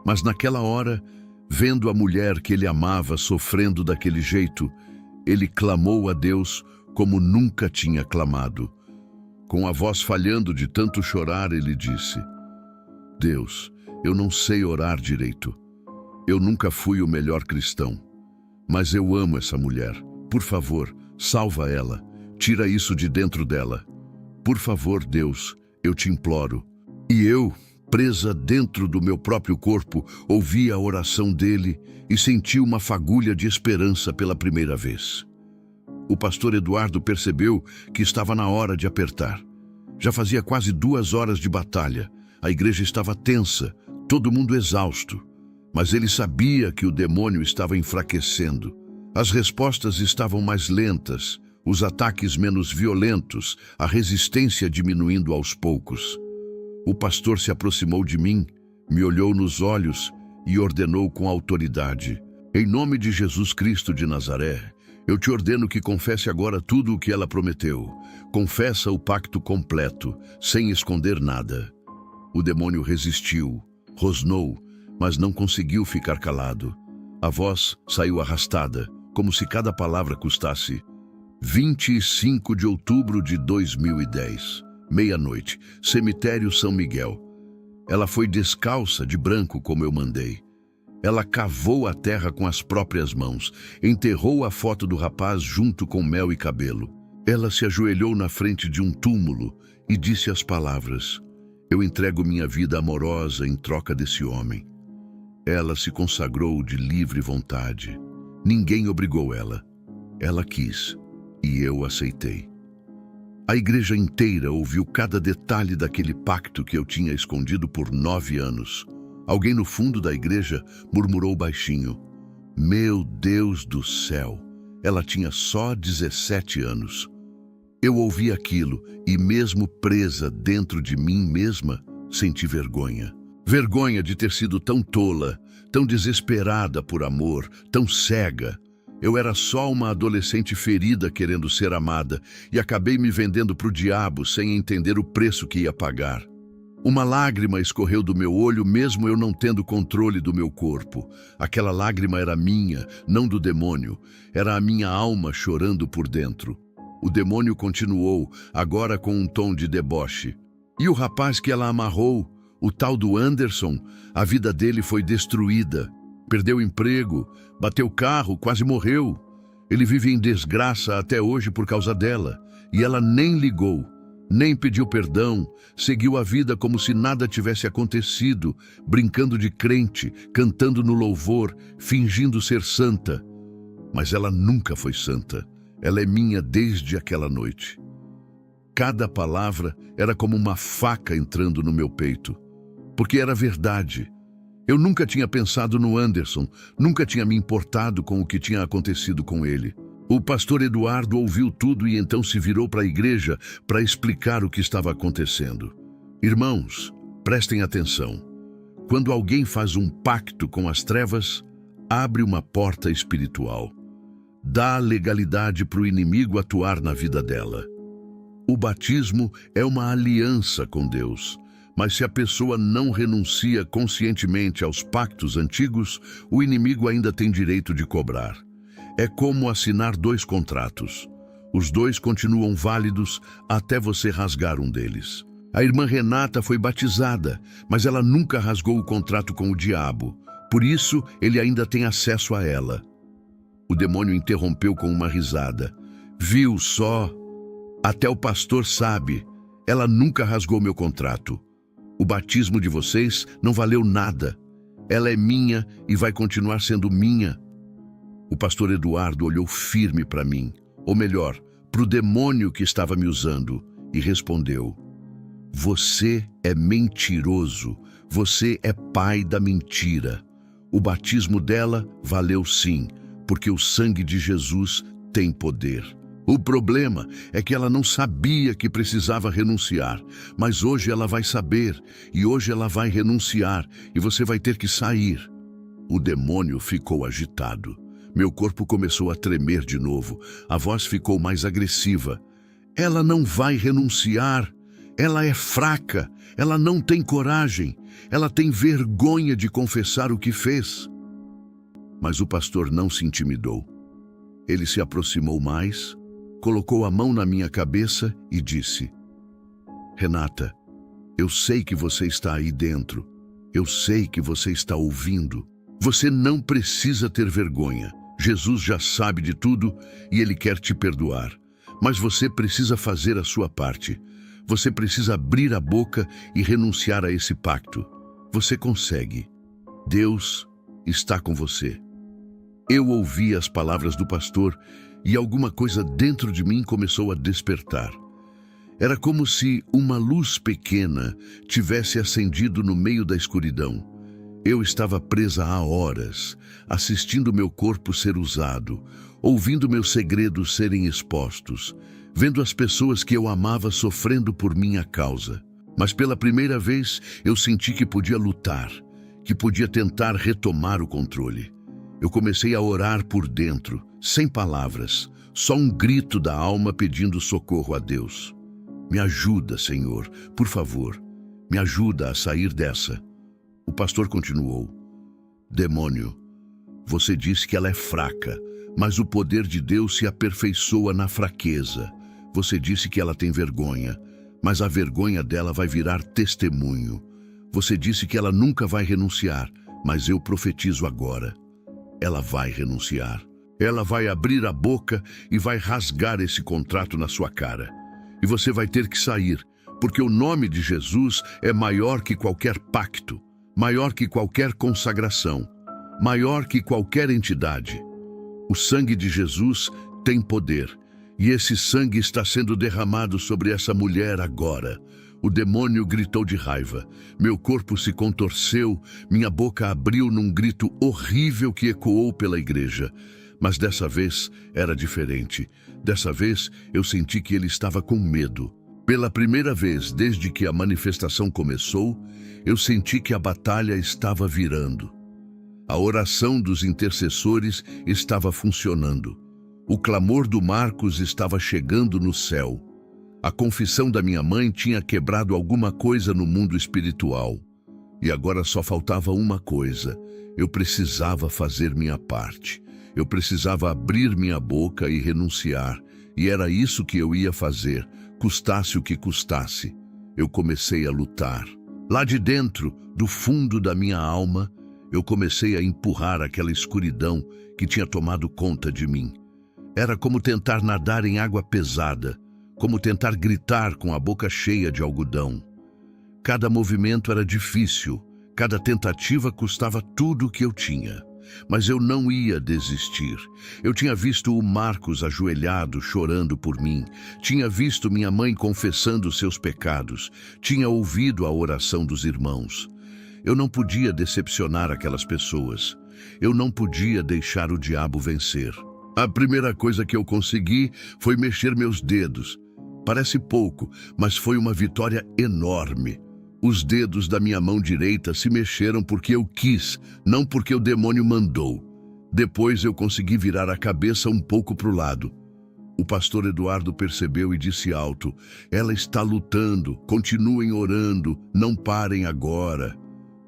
Mas naquela hora, vendo a mulher que ele amava sofrendo daquele jeito, ele clamou a Deus como nunca tinha clamado. Com a voz falhando de tanto chorar, ele disse: "Deus, eu não sei orar direito. Eu nunca fui o melhor cristão, mas eu amo essa mulher. Por favor, salva ela. Tira isso de dentro dela. Por favor, Deus, eu te imploro." E eu, presa dentro do meu próprio corpo, ouvi a oração dele e senti uma fagulha de esperança pela primeira vez. O pastor Eduardo percebeu que estava na hora de apertar. Já fazia quase 2 horas de batalha. A igreja estava tensa, todo mundo exausto. Mas ele sabia que o demônio estava enfraquecendo. As respostas estavam mais lentas, os ataques menos violentos, a resistência diminuindo aos poucos. O pastor se aproximou de mim, me olhou nos olhos e ordenou com autoridade: "Em nome de Jesus Cristo de Nazaré, eu te ordeno que confesse agora tudo o que ela prometeu. Confessa o pacto completo, sem esconder nada." O demônio resistiu, rosnou, mas não conseguiu ficar calado. A voz saiu arrastada, como se cada palavra custasse. 25 de outubro de 2010, meia-noite, cemitério São Miguel. Ela foi descalça, de branco, como eu mandei. Ela cavou a terra com as próprias mãos, enterrou a foto do rapaz junto com mel e cabelo. Ela se ajoelhou na frente de um túmulo e disse as palavras: "Eu entrego minha vida amorosa em troca desse homem." Ela se consagrou de livre vontade. Ninguém obrigou ela. Ela quis, e eu aceitei. A igreja inteira ouviu cada detalhe daquele pacto que eu tinha escondido por 9 anos. Alguém no fundo da igreja murmurou baixinho: "Meu Deus do céu, ela tinha só 17 anos." Eu ouvi aquilo e, mesmo presa dentro de mim mesma, senti vergonha. Vergonha de ter sido tão tola, tão desesperada por amor, tão cega. Eu era só uma adolescente ferida querendo ser amada e acabei me vendendo para o diabo sem entender o preço que ia pagar. Uma lágrima escorreu do meu olho mesmo eu não tendo controle do meu corpo. Aquela lágrima era minha, não do demônio. Era a minha alma chorando por dentro. O demônio continuou, agora com um tom de deboche. E o rapaz que ela amarrou, o tal do Anderson, a vida dele foi destruída. Perdeu o emprego, bateu carro, quase morreu. Ele vive em desgraça até hoje por causa dela. E ela nem ligou. Nem pediu perdão, seguiu a vida como se nada tivesse acontecido, brincando de crente, cantando no louvor, fingindo ser santa. Mas ela nunca foi santa. Ela é minha desde aquela noite. Cada palavra era como uma faca entrando no meu peito, porque era verdade. Eu nunca tinha pensado no Anderson, nunca tinha me importado com o que tinha acontecido com ele. O pastor Eduardo ouviu tudo e então se virou para a igreja para explicar o que estava acontecendo. Irmãos, prestem atenção. Quando alguém faz um pacto com as trevas, abre uma porta espiritual. Dá legalidade para o inimigo atuar na vida dela. O batismo é uma aliança com Deus, mas se a pessoa não renuncia conscientemente aos pactos antigos, o inimigo ainda tem direito de cobrar. É como assinar dois contratos. Os dois continuam válidos até você rasgar um deles. A irmã Renata foi batizada, mas ela nunca rasgou o contrato com o diabo. Por isso, ele ainda tem acesso a ela. O demônio interrompeu com uma risada. Viu só? Até o pastor sabe. Ela nunca rasgou meu contrato. O batismo de vocês não valeu nada. Ela é minha e vai continuar sendo minha. O pastor Eduardo olhou firme para mim, ou melhor, para o demônio que estava me usando, e respondeu: Você é mentiroso, você é pai da mentira. O batismo dela valeu sim, porque o sangue de Jesus tem poder. O problema é que ela não sabia que precisava renunciar, mas hoje ela vai saber, e hoje ela vai renunciar, e você vai ter que sair. O demônio ficou agitado. Meu corpo começou a tremer de novo. A voz ficou mais agressiva. Ela não vai renunciar. Ela é fraca. Ela não tem coragem. Ela tem vergonha de confessar o que fez. Mas o pastor não se intimidou. Ele se aproximou mais, colocou a mão na minha cabeça e disse: Renata, eu sei que você está aí dentro. Eu sei que você está ouvindo. Você não precisa ter vergonha. Jesus já sabe de tudo e Ele quer te perdoar. Mas você precisa fazer a sua parte. Você precisa abrir a boca e renunciar a esse pacto. Você consegue. Deus está com você. Eu ouvi as palavras do pastor e alguma coisa dentro de mim começou a despertar. Era como se uma luz pequena tivesse acendido no meio da escuridão. Eu estava presa há horas, assistindo meu corpo ser usado, ouvindo meus segredos serem expostos, vendo as pessoas que eu amava sofrendo por minha causa. Mas pela primeira vez eu senti que podia lutar, que podia tentar retomar o controle. Eu comecei a orar por dentro, sem palavras, só um grito da alma pedindo socorro a Deus. Me ajuda, Senhor, por favor, me ajuda a sair dessa. O pastor continuou: Demônio, você disse que ela é fraca, mas o poder de Deus se aperfeiçoa na fraqueza. Você disse que ela tem vergonha, mas a vergonha dela vai virar testemunho. Você disse que ela nunca vai renunciar, mas eu profetizo agora. Ela vai renunciar. Ela vai abrir a boca e vai rasgar esse contrato na sua cara. E você vai ter que sair, porque o nome de Jesus é maior que qualquer pacto, maior que qualquer consagração, maior que qualquer entidade. O sangue de Jesus tem poder, e esse sangue está sendo derramado sobre essa mulher agora. O demônio gritou de raiva. Meu corpo se contorceu, minha boca abriu num grito horrível que ecoou pela igreja. Mas dessa vez era diferente. Dessa vez eu senti que ele estava com medo. Pela primeira vez desde que a manifestação começou, eu senti que a batalha estava virando. A oração dos intercessores estava funcionando. O clamor do Marcos estava chegando no céu. A confissão da minha mãe tinha quebrado alguma coisa no mundo espiritual. E agora só faltava uma coisa. Eu precisava fazer minha parte. Eu precisava abrir minha boca e renunciar. E era isso que eu ia fazer, custasse o que custasse. Eu comecei a lutar. Lá de dentro, do fundo da minha alma, eu comecei a empurrar aquela escuridão que tinha tomado conta de mim. Era como tentar nadar em água pesada, como tentar gritar com a boca cheia de algodão. Cada movimento era difícil, cada tentativa custava tudo o que eu tinha. Mas eu não ia desistir. Eu tinha visto o Marcos ajoelhado, chorando por mim. Tinha visto minha mãe confessando seus pecados. Tinha ouvido a oração dos irmãos. Eu não podia decepcionar aquelas pessoas. Eu não podia deixar o diabo vencer. A primeira coisa que eu consegui foi mexer meus dedos. Parece pouco, mas foi uma vitória enorme. Os dedos da minha mão direita se mexeram porque eu quis, não porque o demônio mandou. Depois eu consegui virar a cabeça um pouco para o lado. O pastor Eduardo percebeu e disse alto: "Ela está lutando, continuem orando, não parem agora."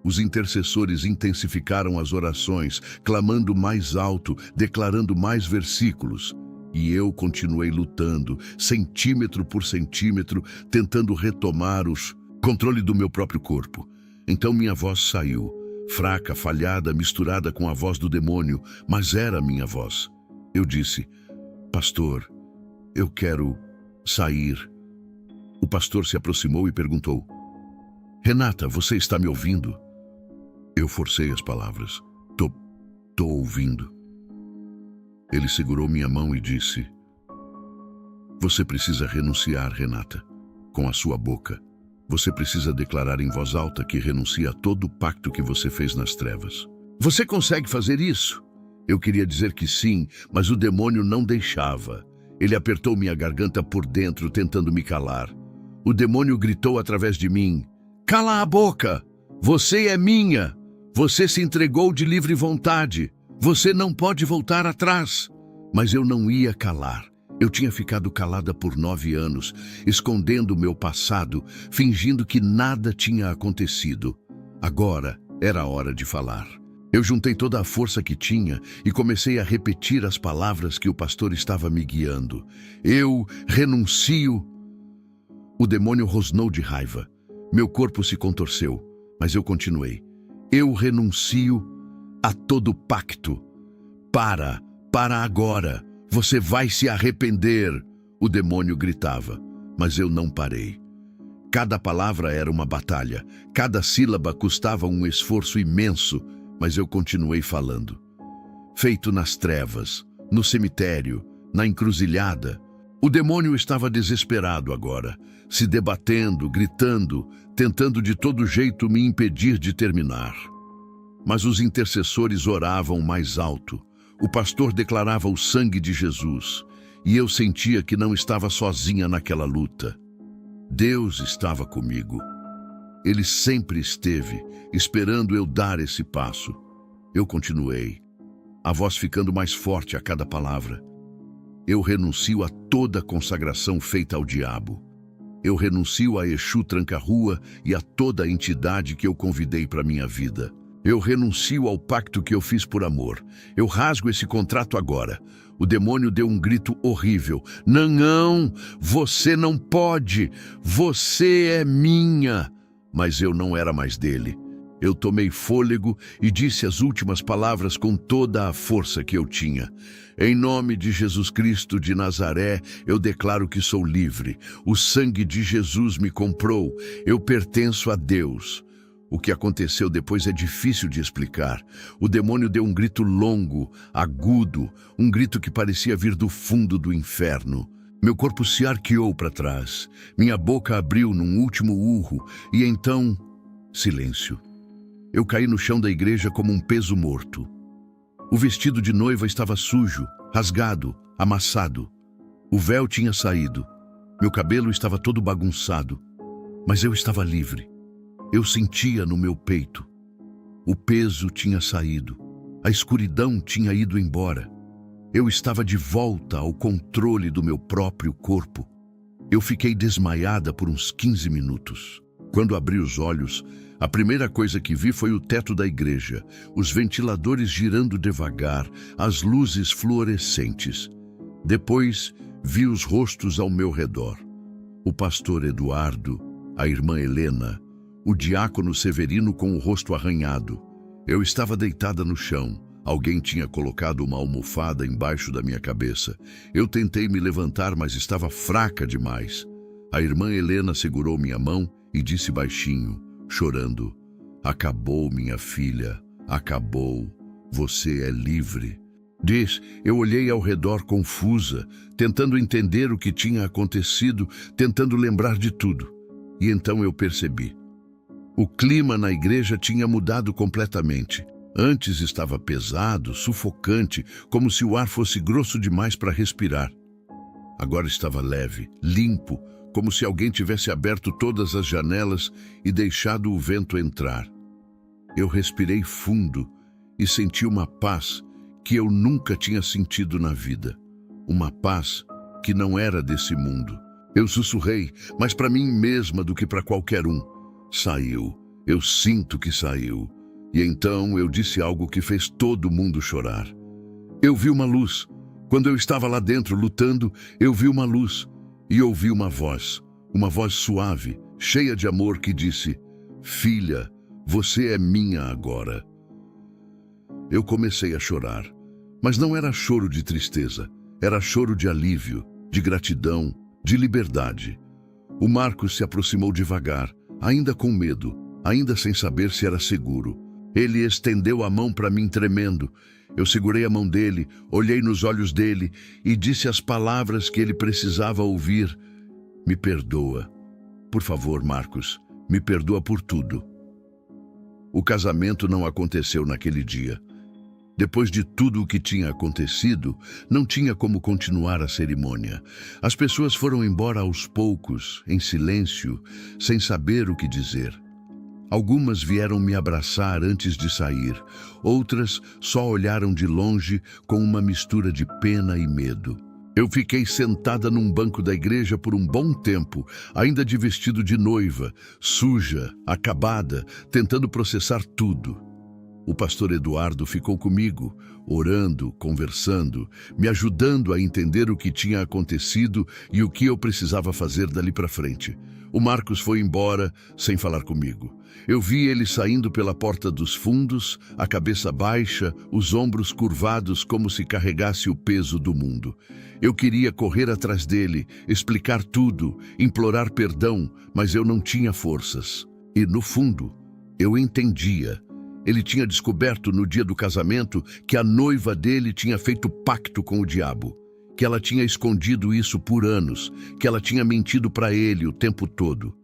Os intercessores intensificaram as orações, clamando mais alto, declarando mais versículos. E eu continuei lutando, centímetro por centímetro, tentando retomar o controle do meu próprio corpo. Então minha voz saiu, fraca, falhada, misturada com a voz do demônio, mas era minha voz. Eu disse: "Pastor, eu quero sair." O pastor se aproximou e perguntou: "Renata, você está me ouvindo?" Eu forcei as palavras: Tô ouvindo." Ele segurou minha mão e disse: "Você precisa renunciar, Renata, com a sua boca. Você precisa declarar em voz alta que renuncia a todo o pacto que você fez nas trevas." "Você consegue fazer isso?" Eu queria dizer que sim, mas o demônio não deixava. Ele apertou minha garganta por dentro, tentando me calar. O demônio gritou através de mim: "Cala a boca! Você é minha! Você se entregou de livre vontade! Você não pode voltar atrás!" Mas eu não ia calar. Eu tinha ficado calada por 9 anos, escondendo o meu passado, fingindo que nada tinha acontecido. Agora era a hora de falar. Eu juntei toda a força que tinha e comecei a repetir as palavras que o pastor estava me guiando. "Eu renuncio." O demônio rosnou de raiva. Meu corpo se contorceu, mas eu continuei. "Eu renuncio a todo pacto. Para agora. Você vai se arrepender." O demônio gritava, mas eu não parei. Cada palavra era uma batalha, cada sílaba custava um esforço imenso, mas eu continuei falando. Feito nas trevas, no cemitério, na encruzilhada. O demônio estava desesperado agora, se debatendo, gritando, tentando de todo jeito me impedir de terminar. Mas os intercessores oravam mais alto. O pastor declarava o sangue de Jesus, e eu sentia que não estava sozinha naquela luta. Deus estava comigo. Ele sempre esteve, esperando eu dar esse passo. Eu continuei, a voz ficando mais forte a cada palavra. "Eu renuncio a toda consagração feita ao diabo. Eu renuncio a Exu Tranca-Rua e a toda a entidade que eu convidei para minha vida. Eu renuncio ao pacto que eu fiz por amor. Eu rasgo esse contrato agora." O demônio deu um grito horrível. Não, você não pode. Você é minha." Mas eu não era mais dele. Eu tomei fôlego e disse as últimas palavras com toda a força que eu tinha. "Em nome de Jesus Cristo de Nazaré, eu declaro que sou livre. O sangue de Jesus me comprou. Eu pertenço a Deus." O que aconteceu depois é difícil de explicar. O demônio deu um grito longo, agudo, um grito que parecia vir do fundo do inferno. Meu corpo se arqueou para trás. Minha boca abriu num último urro e então, silêncio. Eu caí no chão da igreja como um peso morto. O vestido de noiva estava sujo, rasgado, amassado. O véu tinha saído. Meu cabelo estava todo bagunçado, mas eu estava livre. Eu sentia no meu peito. O peso tinha saído. A escuridão tinha ido embora. Eu estava de volta ao controle do meu próprio corpo. Eu fiquei desmaiada por uns 15 minutos. Quando abri os olhos, a primeira coisa que vi foi o teto da igreja, os ventiladores girando devagar, as luzes fluorescentes. Depois, vi os rostos ao meu redor. O pastor Eduardo, a irmã Helena, o diácono Severino com o rosto arranhado. Eu estava deitada no chão. Alguém tinha colocado uma almofada embaixo da minha cabeça. Eu tentei me levantar, mas estava fraca demais. A irmã Helena segurou minha mão e disse baixinho, chorando: "Acabou, minha filha, acabou. Você é livre." Eu olhei ao redor confusa, tentando entender o que tinha acontecido, tentando lembrar de tudo. E então eu percebi. O clima na igreja tinha mudado completamente. Antes estava pesado, sufocante, como se o ar fosse grosso demais para respirar. Agora estava leve, limpo, como se alguém tivesse aberto todas as janelas e deixado o vento entrar. Eu respirei fundo e senti uma paz que eu nunca tinha sentido na vida. Uma paz que não era desse mundo. Eu sussurrei, mais para mim mesma do que para qualquer um. Saiu. Eu sinto que saiu. E então eu disse algo que fez todo mundo chorar. Eu vi uma luz. Quando eu estava lá dentro lutando, eu vi uma luz e ouvi uma voz suave, cheia de amor que disse: "Filha, você é minha agora." Eu comecei a chorar, mas não era choro de tristeza, era choro de alívio, de gratidão, de liberdade. O Marcos se aproximou devagar, ainda com medo, ainda sem saber se era seguro. Ele estendeu a mão para mim tremendo. Eu segurei a mão dele, olhei nos olhos dele e disse as palavras que ele precisava ouvir. "Me perdoa. Por favor, Marcos, me perdoa por tudo." O casamento não aconteceu naquele dia. Depois de tudo o que tinha acontecido, não tinha como continuar a cerimônia. As pessoas foram embora aos poucos, em silêncio, sem saber o que dizer. Algumas vieram me abraçar antes de sair, outras só olharam de longe com uma mistura de pena e medo. Eu fiquei sentada num banco da igreja por um bom tempo, ainda de vestido de noiva, suja, acabada, tentando processar tudo. O pastor Eduardo ficou comigo, orando, conversando, me ajudando a entender o que tinha acontecido e o que eu precisava fazer dali para frente. O Marcos foi embora sem falar comigo. Eu vi ele saindo pela porta dos fundos, a cabeça baixa, os ombros curvados como se carregasse o peso do mundo. Eu queria correr atrás dele, explicar tudo, implorar perdão, mas eu não tinha forças. E, no fundo, eu entendia. Ele tinha descoberto no dia do casamento que a noiva dele tinha feito pacto com o diabo, que ela tinha escondido isso por anos, que ela tinha mentido para ele o tempo todo.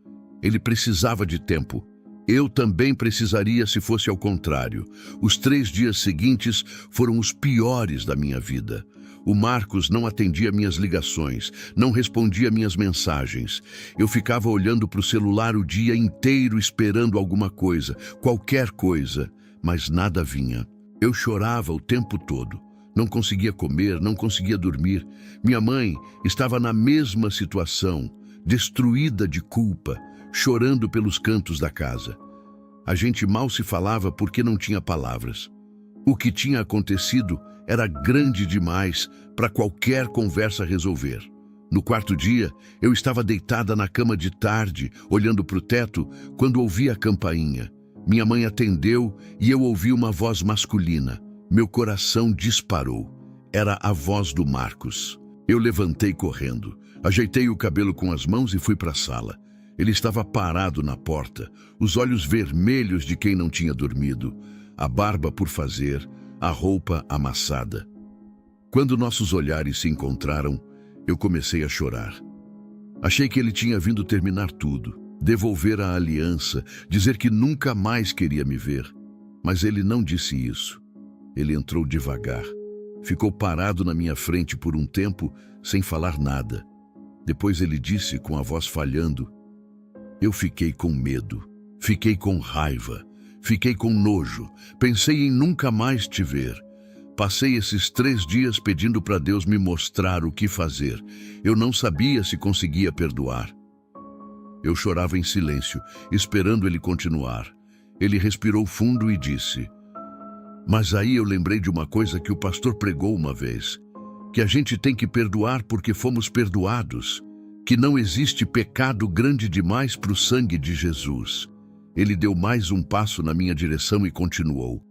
Ele precisava de tempo. Eu também precisaria se fosse ao contrário. Os 3 dias seguintes foram os piores da minha vida. O Marcos não atendia minhas ligações, não respondia minhas mensagens. Eu ficava olhando para o celular o dia inteiro esperando alguma coisa, qualquer coisa, mas nada vinha. Eu chorava o tempo todo. Não conseguia comer, não conseguia dormir. Minha mãe estava na mesma situação, destruída de culpa, chorando pelos cantos da casa. A gente mal se falava porque não tinha palavras. O que tinha acontecido era grande demais para qualquer conversa resolver. No 4º dia, eu estava deitada na cama de tarde, olhando para o teto, quando ouvi a campainha. Minha mãe atendeu e eu ouvi uma voz masculina. Meu coração disparou. Era a voz do Marcos. Eu levantei correndo, ajeitei o cabelo com as mãos e fui para a sala. Ele estava parado na porta, os olhos vermelhos de quem não tinha dormido, a barba por fazer, a roupa amassada. Quando nossos olhares se encontraram, eu comecei a chorar. Achei que ele tinha vindo terminar tudo, devolver a aliança, dizer que nunca mais queria me ver. Mas ele não disse isso. Ele entrou devagar. Ficou parado na minha frente por um tempo, sem falar nada. Depois ele disse com a voz falhando: eu fiquei com medo, fiquei com raiva, fiquei com nojo, pensei em nunca mais te ver. Passei esses 3 dias pedindo para Deus me mostrar o que fazer. Eu não sabia se conseguia perdoar. Eu chorava em silêncio, esperando ele continuar. Ele respirou fundo e disse: mas aí eu lembrei de uma coisa que o pastor pregou uma vez, que a gente tem que perdoar porque fomos perdoados, que não existe pecado grande demais para o sangue de Jesus. Ele deu mais um passo na minha direção e continuou: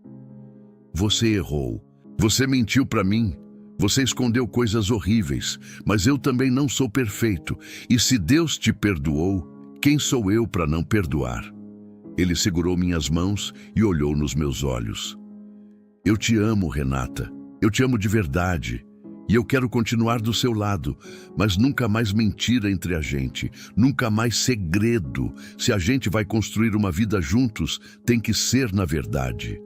você errou, você mentiu para mim, você escondeu coisas horríveis, mas eu também não sou perfeito, e se Deus te perdoou, quem sou eu para não perdoar? Ele segurou minhas mãos e olhou nos meus olhos. Eu te amo, Renata, eu te amo de verdade, e eu quero continuar do seu lado, mas nunca mais mentira entre a gente, nunca mais segredo. Se a gente vai construir uma vida juntos, tem que ser na verdade.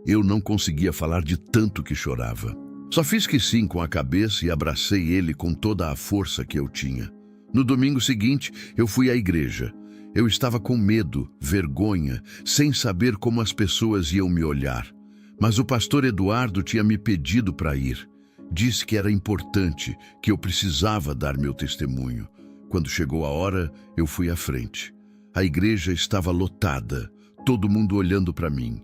Eu não conseguia falar de tanto que chorava. Só fiz que sim com a cabeça e abracei ele com toda a força que eu tinha. No domingo seguinte, eu fui à igreja. Eu estava com medo, vergonha, sem saber como as pessoas iam me olhar. Mas o pastor Eduardo tinha me pedido para ir. Disse que era importante, que eu precisava dar meu testemunho. Quando chegou a hora, eu fui à frente. A igreja estava lotada, todo mundo olhando para mim.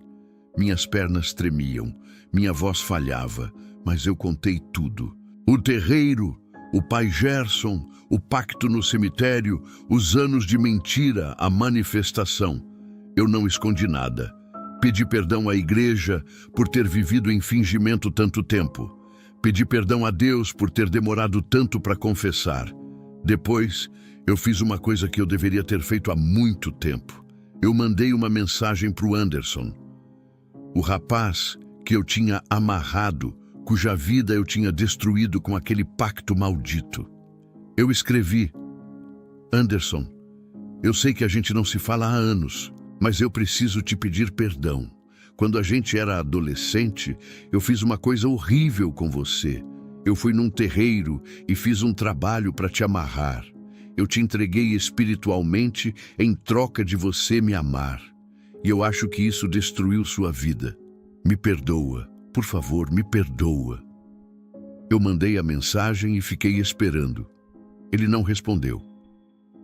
Minhas pernas tremiam, minha voz falhava, mas eu contei tudo. O terreiro, o pai Gerson, o pacto no cemitério, os anos de mentira, a manifestação. Eu não escondi nada. Pedi perdão à igreja por ter vivido em fingimento tanto tempo. Pedi perdão a Deus por ter demorado tanto para confessar. Depois, eu fiz uma coisa que eu deveria ter feito há muito tempo. Eu mandei uma mensagem para o Anderson, o rapaz que eu tinha amarrado, cuja vida eu tinha destruído com aquele pacto maldito. Eu escrevi: Anderson, eu sei que a gente não se fala há anos, mas eu preciso te pedir perdão. Quando a gente era adolescente, eu fiz uma coisa horrível com você. Eu fui num terreiro e fiz um trabalho para te amarrar. Eu te entreguei espiritualmente em troca de você me amar. E eu acho que isso destruiu sua vida. Me perdoa, por favor, me perdoa. Eu mandei a mensagem e fiquei esperando. Ele não respondeu.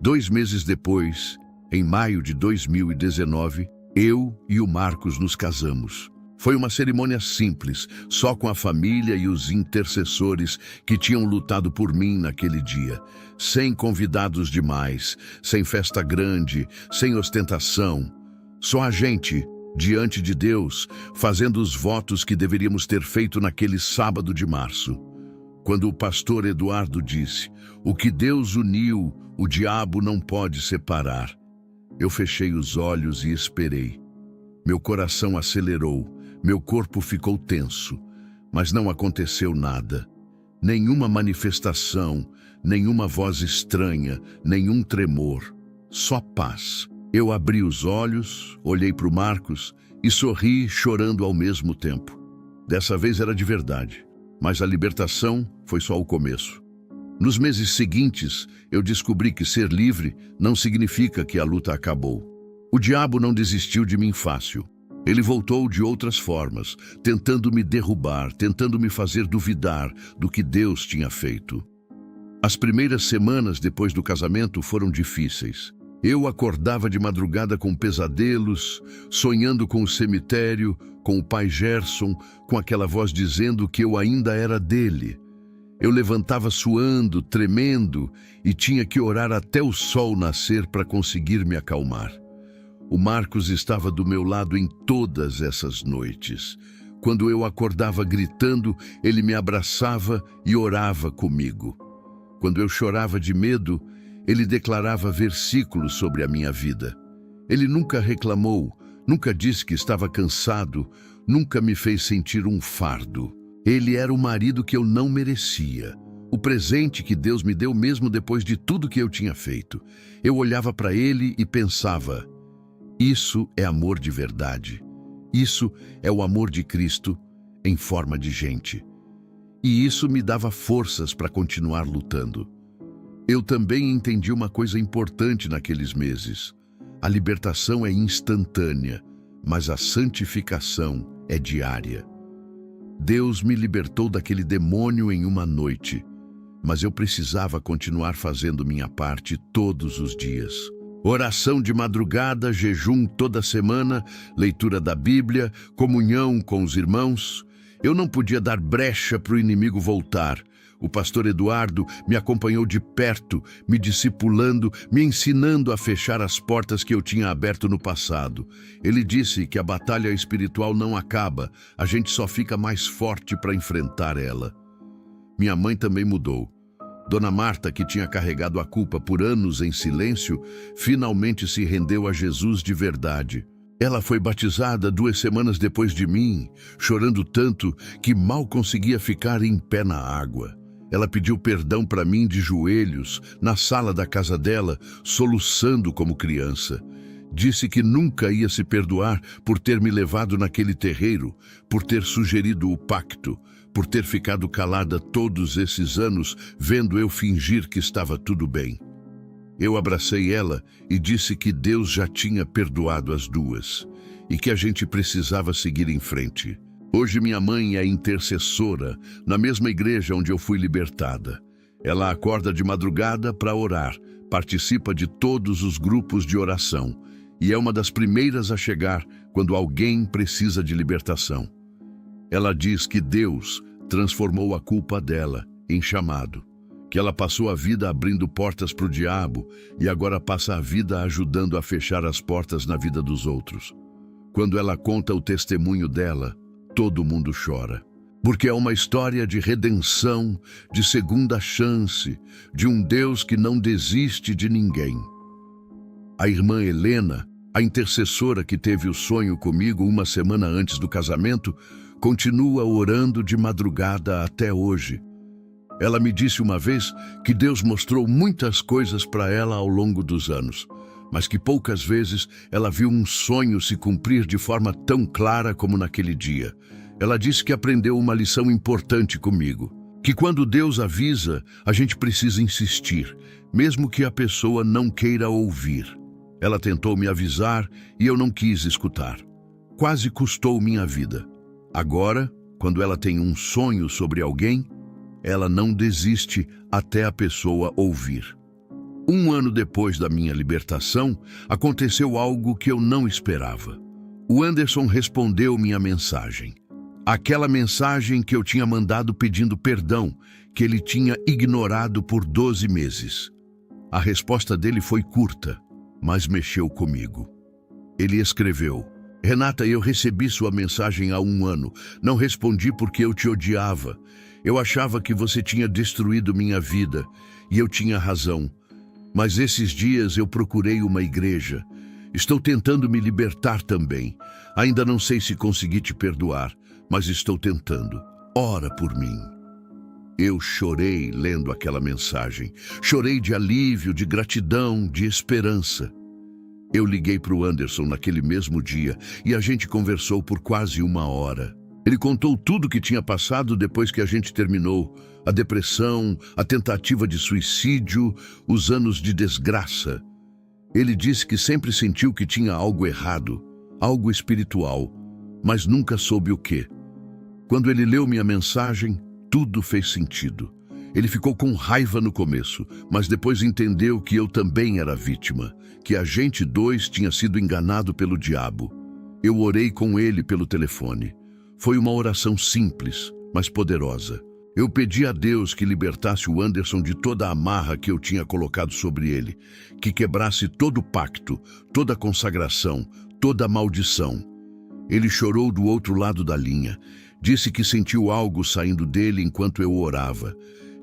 2 meses depois, em maio de 2019, eu e o Marcos nos casamos. Foi uma cerimônia simples, só com a família e os intercessores que tinham lutado por mim naquele dia. Sem convidados demais, sem festa grande, sem ostentação. Só a gente, diante de Deus, fazendo os votos que deveríamos ter feito naquele sábado de março. Quando o pastor Eduardo disse: o que Deus uniu, o diabo não pode separar. Eu fechei os olhos e esperei. Meu coração acelerou, meu corpo ficou tenso, mas não aconteceu nada. Nenhuma manifestação, nenhuma voz estranha, nenhum tremor, só paz. Eu abri os olhos, olhei para o Marcos e sorri, chorando ao mesmo tempo. Dessa vez era de verdade, mas a libertação foi só o começo. Nos meses seguintes, eu descobri que ser livre não significa que a luta acabou. O diabo não desistiu de mim fácil. Ele voltou de outras formas, tentando me derrubar, tentando me fazer duvidar do que Deus tinha feito. As primeiras semanas depois do casamento foram difíceis. Eu acordava de madrugada com pesadelos, sonhando com o cemitério, com o pai Gerson, com aquela voz dizendo que eu ainda era dele. Eu levantava suando, tremendo, e tinha que orar até o sol nascer para conseguir me acalmar. O Marcos estava do meu lado em todas essas noites. Quando eu acordava gritando, ele me abraçava e orava comigo. Quando eu chorava de medo, ele declarava versículos sobre a minha vida. Ele nunca reclamou, nunca disse que estava cansado, nunca me fez sentir um fardo. Ele era o marido que eu não merecia, o presente que Deus me deu mesmo depois de tudo que eu tinha feito. Eu olhava para ele e pensava: isso é amor de verdade. Isso é o amor de Cristo em forma de gente. E isso me dava forças para continuar lutando. Eu também entendi uma coisa importante naqueles meses. A libertação é instantânea, mas a santificação é diária. Deus me libertou daquele demônio em uma noite, mas eu precisava continuar fazendo minha parte todos os dias. Oração de madrugada, jejum toda semana, leitura da Bíblia, comunhão com os irmãos. Eu não podia dar brecha para o inimigo voltar. O pastor Eduardo me acompanhou de perto, me discipulando, me ensinando a fechar as portas que eu tinha aberto no passado. Ele disse que a batalha espiritual não acaba, a gente só fica mais forte para enfrentar ela. Minha mãe também mudou. Dona Marta, que tinha carregado a culpa por anos em silêncio, finalmente se rendeu a Jesus de verdade. Ela foi batizada 2 semanas depois de mim, chorando tanto que mal conseguia ficar em pé na água. Ela pediu perdão para mim de joelhos, na sala da casa dela, soluçando como criança. Disse que nunca ia se perdoar por ter me levado naquele terreiro, por ter sugerido o pacto, por ter ficado calada todos esses anos, vendo eu fingir que estava tudo bem. Eu abracei ela e disse que Deus já tinha perdoado as duas e que a gente precisava seguir em frente. Hoje minha mãe é intercessora na mesma igreja onde eu fui libertada. Ela acorda de madrugada para orar, participa de todos os grupos de oração e é uma das primeiras a chegar quando alguém precisa de libertação. Ela diz que Deus transformou a culpa dela em chamado, que ela passou a vida abrindo portas para o diabo e agora passa a vida ajudando a fechar as portas na vida dos outros. Quando ela conta o testemunho dela, todo mundo chora, porque é uma história de redenção, de segunda chance, de um Deus que não desiste de ninguém. A irmã Helena, a intercessora que teve o sonho comigo uma semana antes do casamento, continua orando de madrugada até hoje. Ela me disse uma vez que Deus mostrou muitas coisas para ela ao longo dos anos, mas que poucas vezes ela viu um sonho se cumprir de forma tão clara como naquele dia. Ela disse que aprendeu uma lição importante comigo, que quando Deus avisa, a gente precisa insistir, mesmo que a pessoa não queira ouvir. Ela tentou me avisar e eu não quis escutar. Quase custou minha vida. Agora, quando ela tem um sonho sobre alguém, ela não desiste até a pessoa ouvir. 1 ano depois da minha libertação, aconteceu algo que eu não esperava. O Anderson respondeu minha mensagem. Aquela mensagem que eu tinha mandado pedindo perdão, que ele tinha ignorado por 12 meses. A resposta dele foi curta, mas mexeu comigo. Ele escreveu: Renata, eu recebi sua mensagem há 1 ano. Não respondi porque eu te odiava. Eu achava que você tinha destruído minha vida, e eu tinha razão. Mas esses dias eu procurei uma igreja. Estou tentando me libertar também. Ainda não sei se consegui te perdoar, mas estou tentando. Ora por mim. Eu chorei lendo aquela mensagem. Chorei de alívio, de gratidão, de esperança. Eu liguei para o Anderson naquele mesmo dia e a gente conversou por quase 1 hora. Ele contou tudo que tinha passado depois que a gente terminou. A depressão, a tentativa de suicídio, os anos de desgraça. Ele disse que sempre sentiu que tinha algo errado, algo espiritual, mas nunca soube o quê. Quando ele leu minha mensagem, tudo fez sentido. Ele ficou com raiva no começo, mas depois entendeu que eu também era vítima, que a gente 2 tinha sido enganado pelo diabo. Eu orei com ele pelo telefone. Foi uma oração simples, mas poderosa. Eu pedi a Deus que libertasse o Anderson de toda a amarra que eu tinha colocado sobre ele, que quebrasse todo o pacto, toda a consagração, toda a maldição. Ele chorou do outro lado da linha. Disse que sentiu algo saindo dele enquanto eu orava.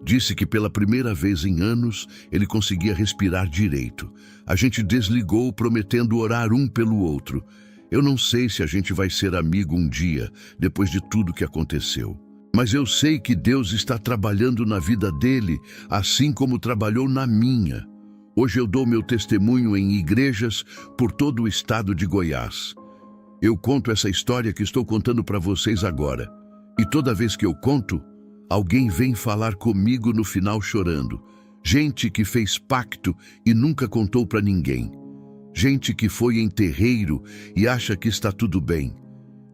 Disse que pela primeira vez em anos ele conseguia respirar direito. A gente desligou prometendo orar um pelo outro. Eu não sei se a gente vai ser amigo um dia, depois de tudo que aconteceu. Mas eu sei que Deus está trabalhando na vida dele, assim como trabalhou na minha. Hoje eu dou meu testemunho em igrejas por todo o estado de Goiás. Eu conto essa história que estou contando para vocês agora. E toda vez que eu conto, alguém vem falar comigo no final chorando. Gente que fez pacto e nunca contou para ninguém. Gente que foi em terreiro e acha que está tudo bem.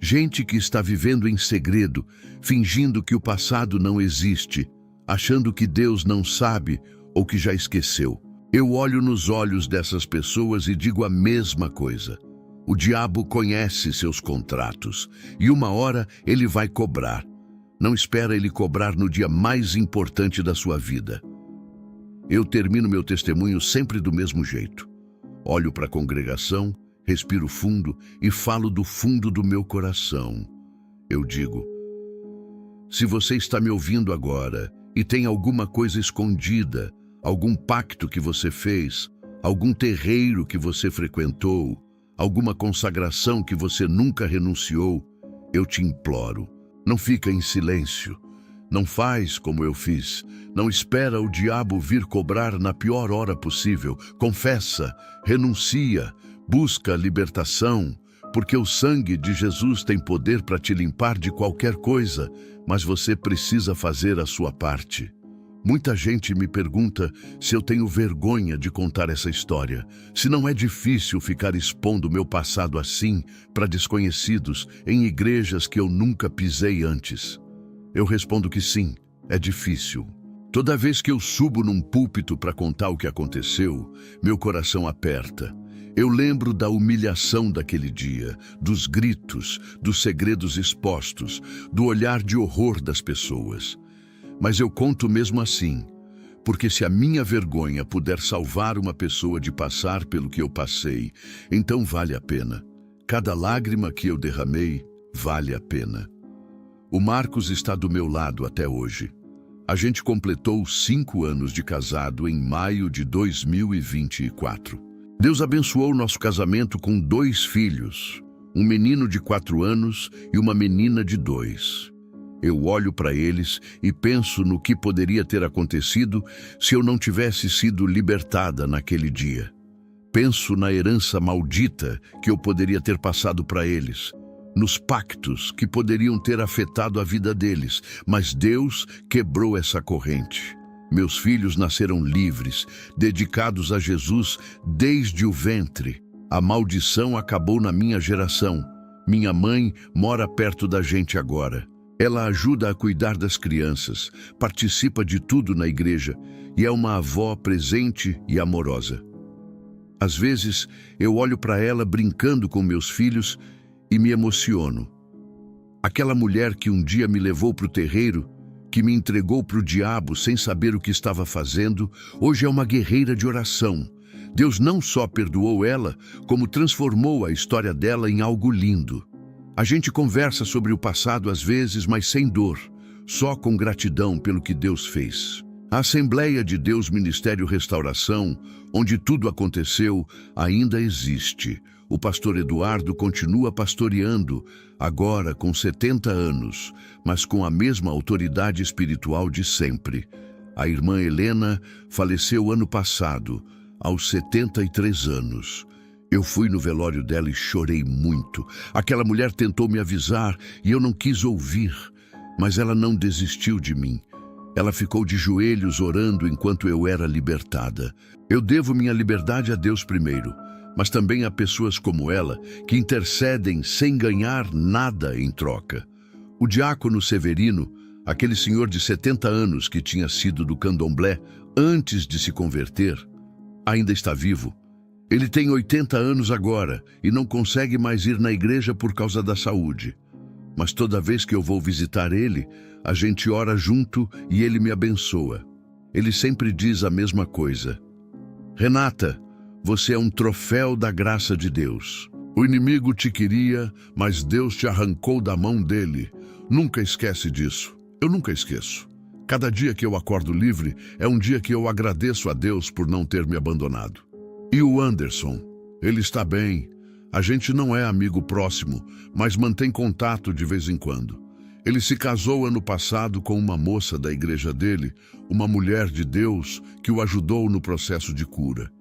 Gente que está vivendo em segredo, fingindo que o passado não existe, achando que Deus não sabe ou que já esqueceu. Eu olho nos olhos dessas pessoas e digo a mesma coisa. O diabo conhece seus contratos e uma hora ele vai cobrar. Não espera ele cobrar no dia mais importante da sua vida. Eu termino meu testemunho sempre do mesmo jeito. Olho para a congregação, respiro fundo e falo do fundo do meu coração. Eu digo: se você está me ouvindo agora e tem alguma coisa escondida, algum pacto que você fez, algum terreiro que você frequentou, alguma consagração que você nunca renunciou, eu te imploro, não fica em silêncio. Não faz como eu fiz. Não espera o diabo vir cobrar na pior hora possível. Confessa, renuncia, busca libertação, porque o sangue de Jesus tem poder para te limpar de qualquer coisa, mas você precisa fazer a sua parte. Muita gente me pergunta se eu tenho vergonha de contar essa história, se não é difícil ficar expondo meu passado assim para desconhecidos em igrejas que eu nunca pisei antes. Eu respondo que sim, é difícil. Toda vez que eu subo num púlpito para contar o que aconteceu, meu coração aperta. Eu lembro da humilhação daquele dia, dos gritos, dos segredos expostos, do olhar de horror das pessoas. Mas eu conto mesmo assim, porque se a minha vergonha puder salvar uma pessoa de passar pelo que eu passei, então vale a pena. Cada lágrima que eu derramei, vale a pena. O Marcos está do meu lado até hoje. A gente completou 5 anos de casado em maio de 2024. Deus abençoou nosso casamento com 2 filhos, um menino de 4 anos e uma menina de 2. Eu olho para eles e penso no que poderia ter acontecido se eu não tivesse sido libertada naquele dia. Penso na herança maldita que eu poderia ter passado para eles, nos pactos que poderiam ter afetado a vida deles, mas Deus quebrou essa corrente. Meus filhos nasceram livres, dedicados a Jesus desde o ventre. A maldição acabou na minha geração. Minha mãe mora perto da gente agora. Ela ajuda a cuidar das crianças, participa de tudo na igreja e é uma avó presente e amorosa. Às vezes, eu olho para ela brincando com meus filhos e me emociono. Aquela mulher que um dia me levou para o terreiro, que me entregou para o diabo sem saber o que estava fazendo, hoje é uma guerreira de oração. Deus não só perdoou ela, como transformou a história dela em algo lindo. A gente conversa sobre o passado às vezes, mas sem dor, só com gratidão pelo que Deus fez. A Assembleia de Deus Ministério Restauração, onde tudo aconteceu, ainda existe. O pastor Eduardo continua pastoreando, agora com 70 anos, mas com a mesma autoridade espiritual de sempre. A irmã Helena faleceu ano passado, aos 73 anos. Eu fui no velório dela e chorei muito. Aquela mulher tentou me avisar e eu não quis ouvir, mas ela não desistiu de mim. Ela ficou de joelhos orando enquanto eu era libertada. Eu devo minha liberdade a Deus primeiro, mas também a pessoas como ela, que intercedem sem ganhar nada em troca. O diácono Severino, aquele senhor de 70 anos que tinha sido do candomblé antes de se converter, ainda está vivo. Ele tem 80 anos agora e não consegue mais ir na igreja por causa da saúde. Mas toda vez que eu vou visitar ele, a gente ora junto e ele me abençoa. Ele sempre diz a mesma coisa: Renata, você é um troféu da graça de Deus. O inimigo te queria, mas Deus te arrancou da mão dele. Nunca esquece disso. Eu nunca esqueço. Cada dia que eu acordo livre é um dia que eu agradeço a Deus por não ter me abandonado. E o Anderson? Ele está bem. A gente não é amigo próximo, mas mantém contato de vez em quando. Ele se casou ano passado com uma moça da igreja dele, uma mulher de Deus que o ajudou no processo de cura.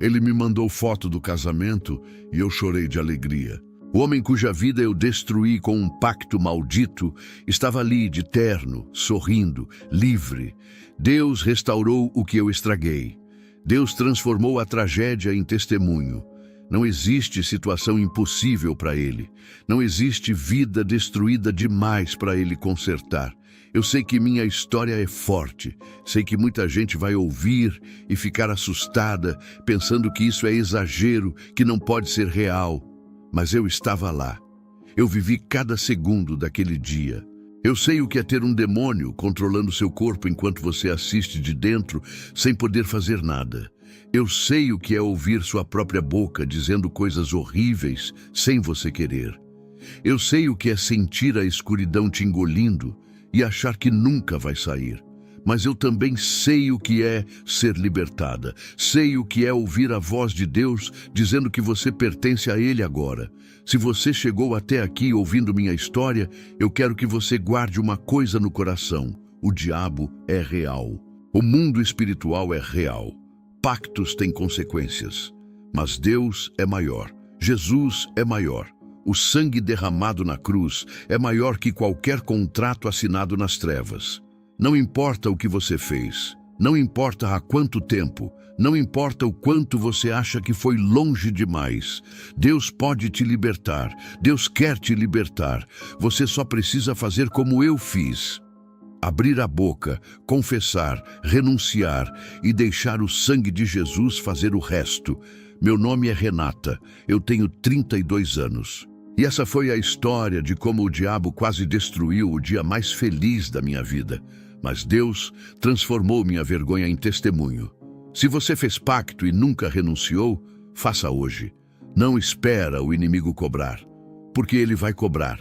Ele me mandou foto do casamento e eu chorei de alegria. O homem cuja vida eu destruí com um pacto maldito estava ali de terno, sorrindo, livre. Deus restaurou o que eu estraguei. Deus transformou a tragédia em testemunho. Não existe situação impossível para Ele. Não existe vida destruída demais para Ele consertar. Eu sei que minha história é forte. Sei que muita gente vai ouvir e ficar assustada, pensando que isso é exagero, que não pode ser real. Mas eu estava lá. Eu vivi cada segundo daquele dia. Eu sei o que é ter um demônio controlando seu corpo enquanto você assiste de dentro, sem poder fazer nada. Eu sei o que é ouvir sua própria boca dizendo coisas horríveis sem você querer. Eu sei o que é sentir a escuridão te engolindo e achar que nunca vai sair. Mas eu também sei o que é ser libertada. Sei o que é ouvir a voz de Deus dizendo que você pertence a Ele agora. Se você chegou até aqui ouvindo minha história, eu quero que você guarde uma coisa no coração. O diabo é real. O mundo espiritual é real. Pactos têm consequências. Mas Deus é maior. Jesus é maior. O sangue derramado na cruz é maior que qualquer contrato assinado nas trevas. Não importa o que você fez, não importa há quanto tempo, não importa o quanto você acha que foi longe demais. Deus pode te libertar, Deus quer te libertar. Você só precisa fazer como eu fiz. Abrir a boca, confessar, renunciar e deixar o sangue de Jesus fazer o resto. Meu nome é Renata, eu tenho 32 anos. E essa foi a história de como o diabo quase destruiu o dia mais feliz da minha vida. Mas Deus transformou minha vergonha em testemunho. Se você fez pacto e nunca renunciou, faça hoje. Não espera o inimigo cobrar, porque ele vai cobrar.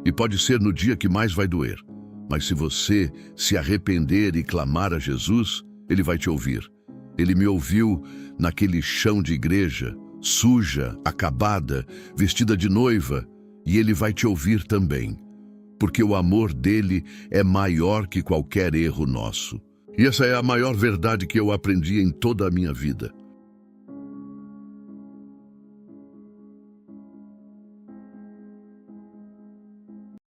E pode ser no dia que mais vai doer. Mas se você se arrepender e clamar a Jesus, Ele vai te ouvir. Ele me ouviu naquele chão de igreja, suja, acabada, vestida de noiva, e Ele vai te ouvir também. Porque o amor dele é maior que qualquer erro nosso. E essa é a maior verdade que eu aprendi em toda a minha vida.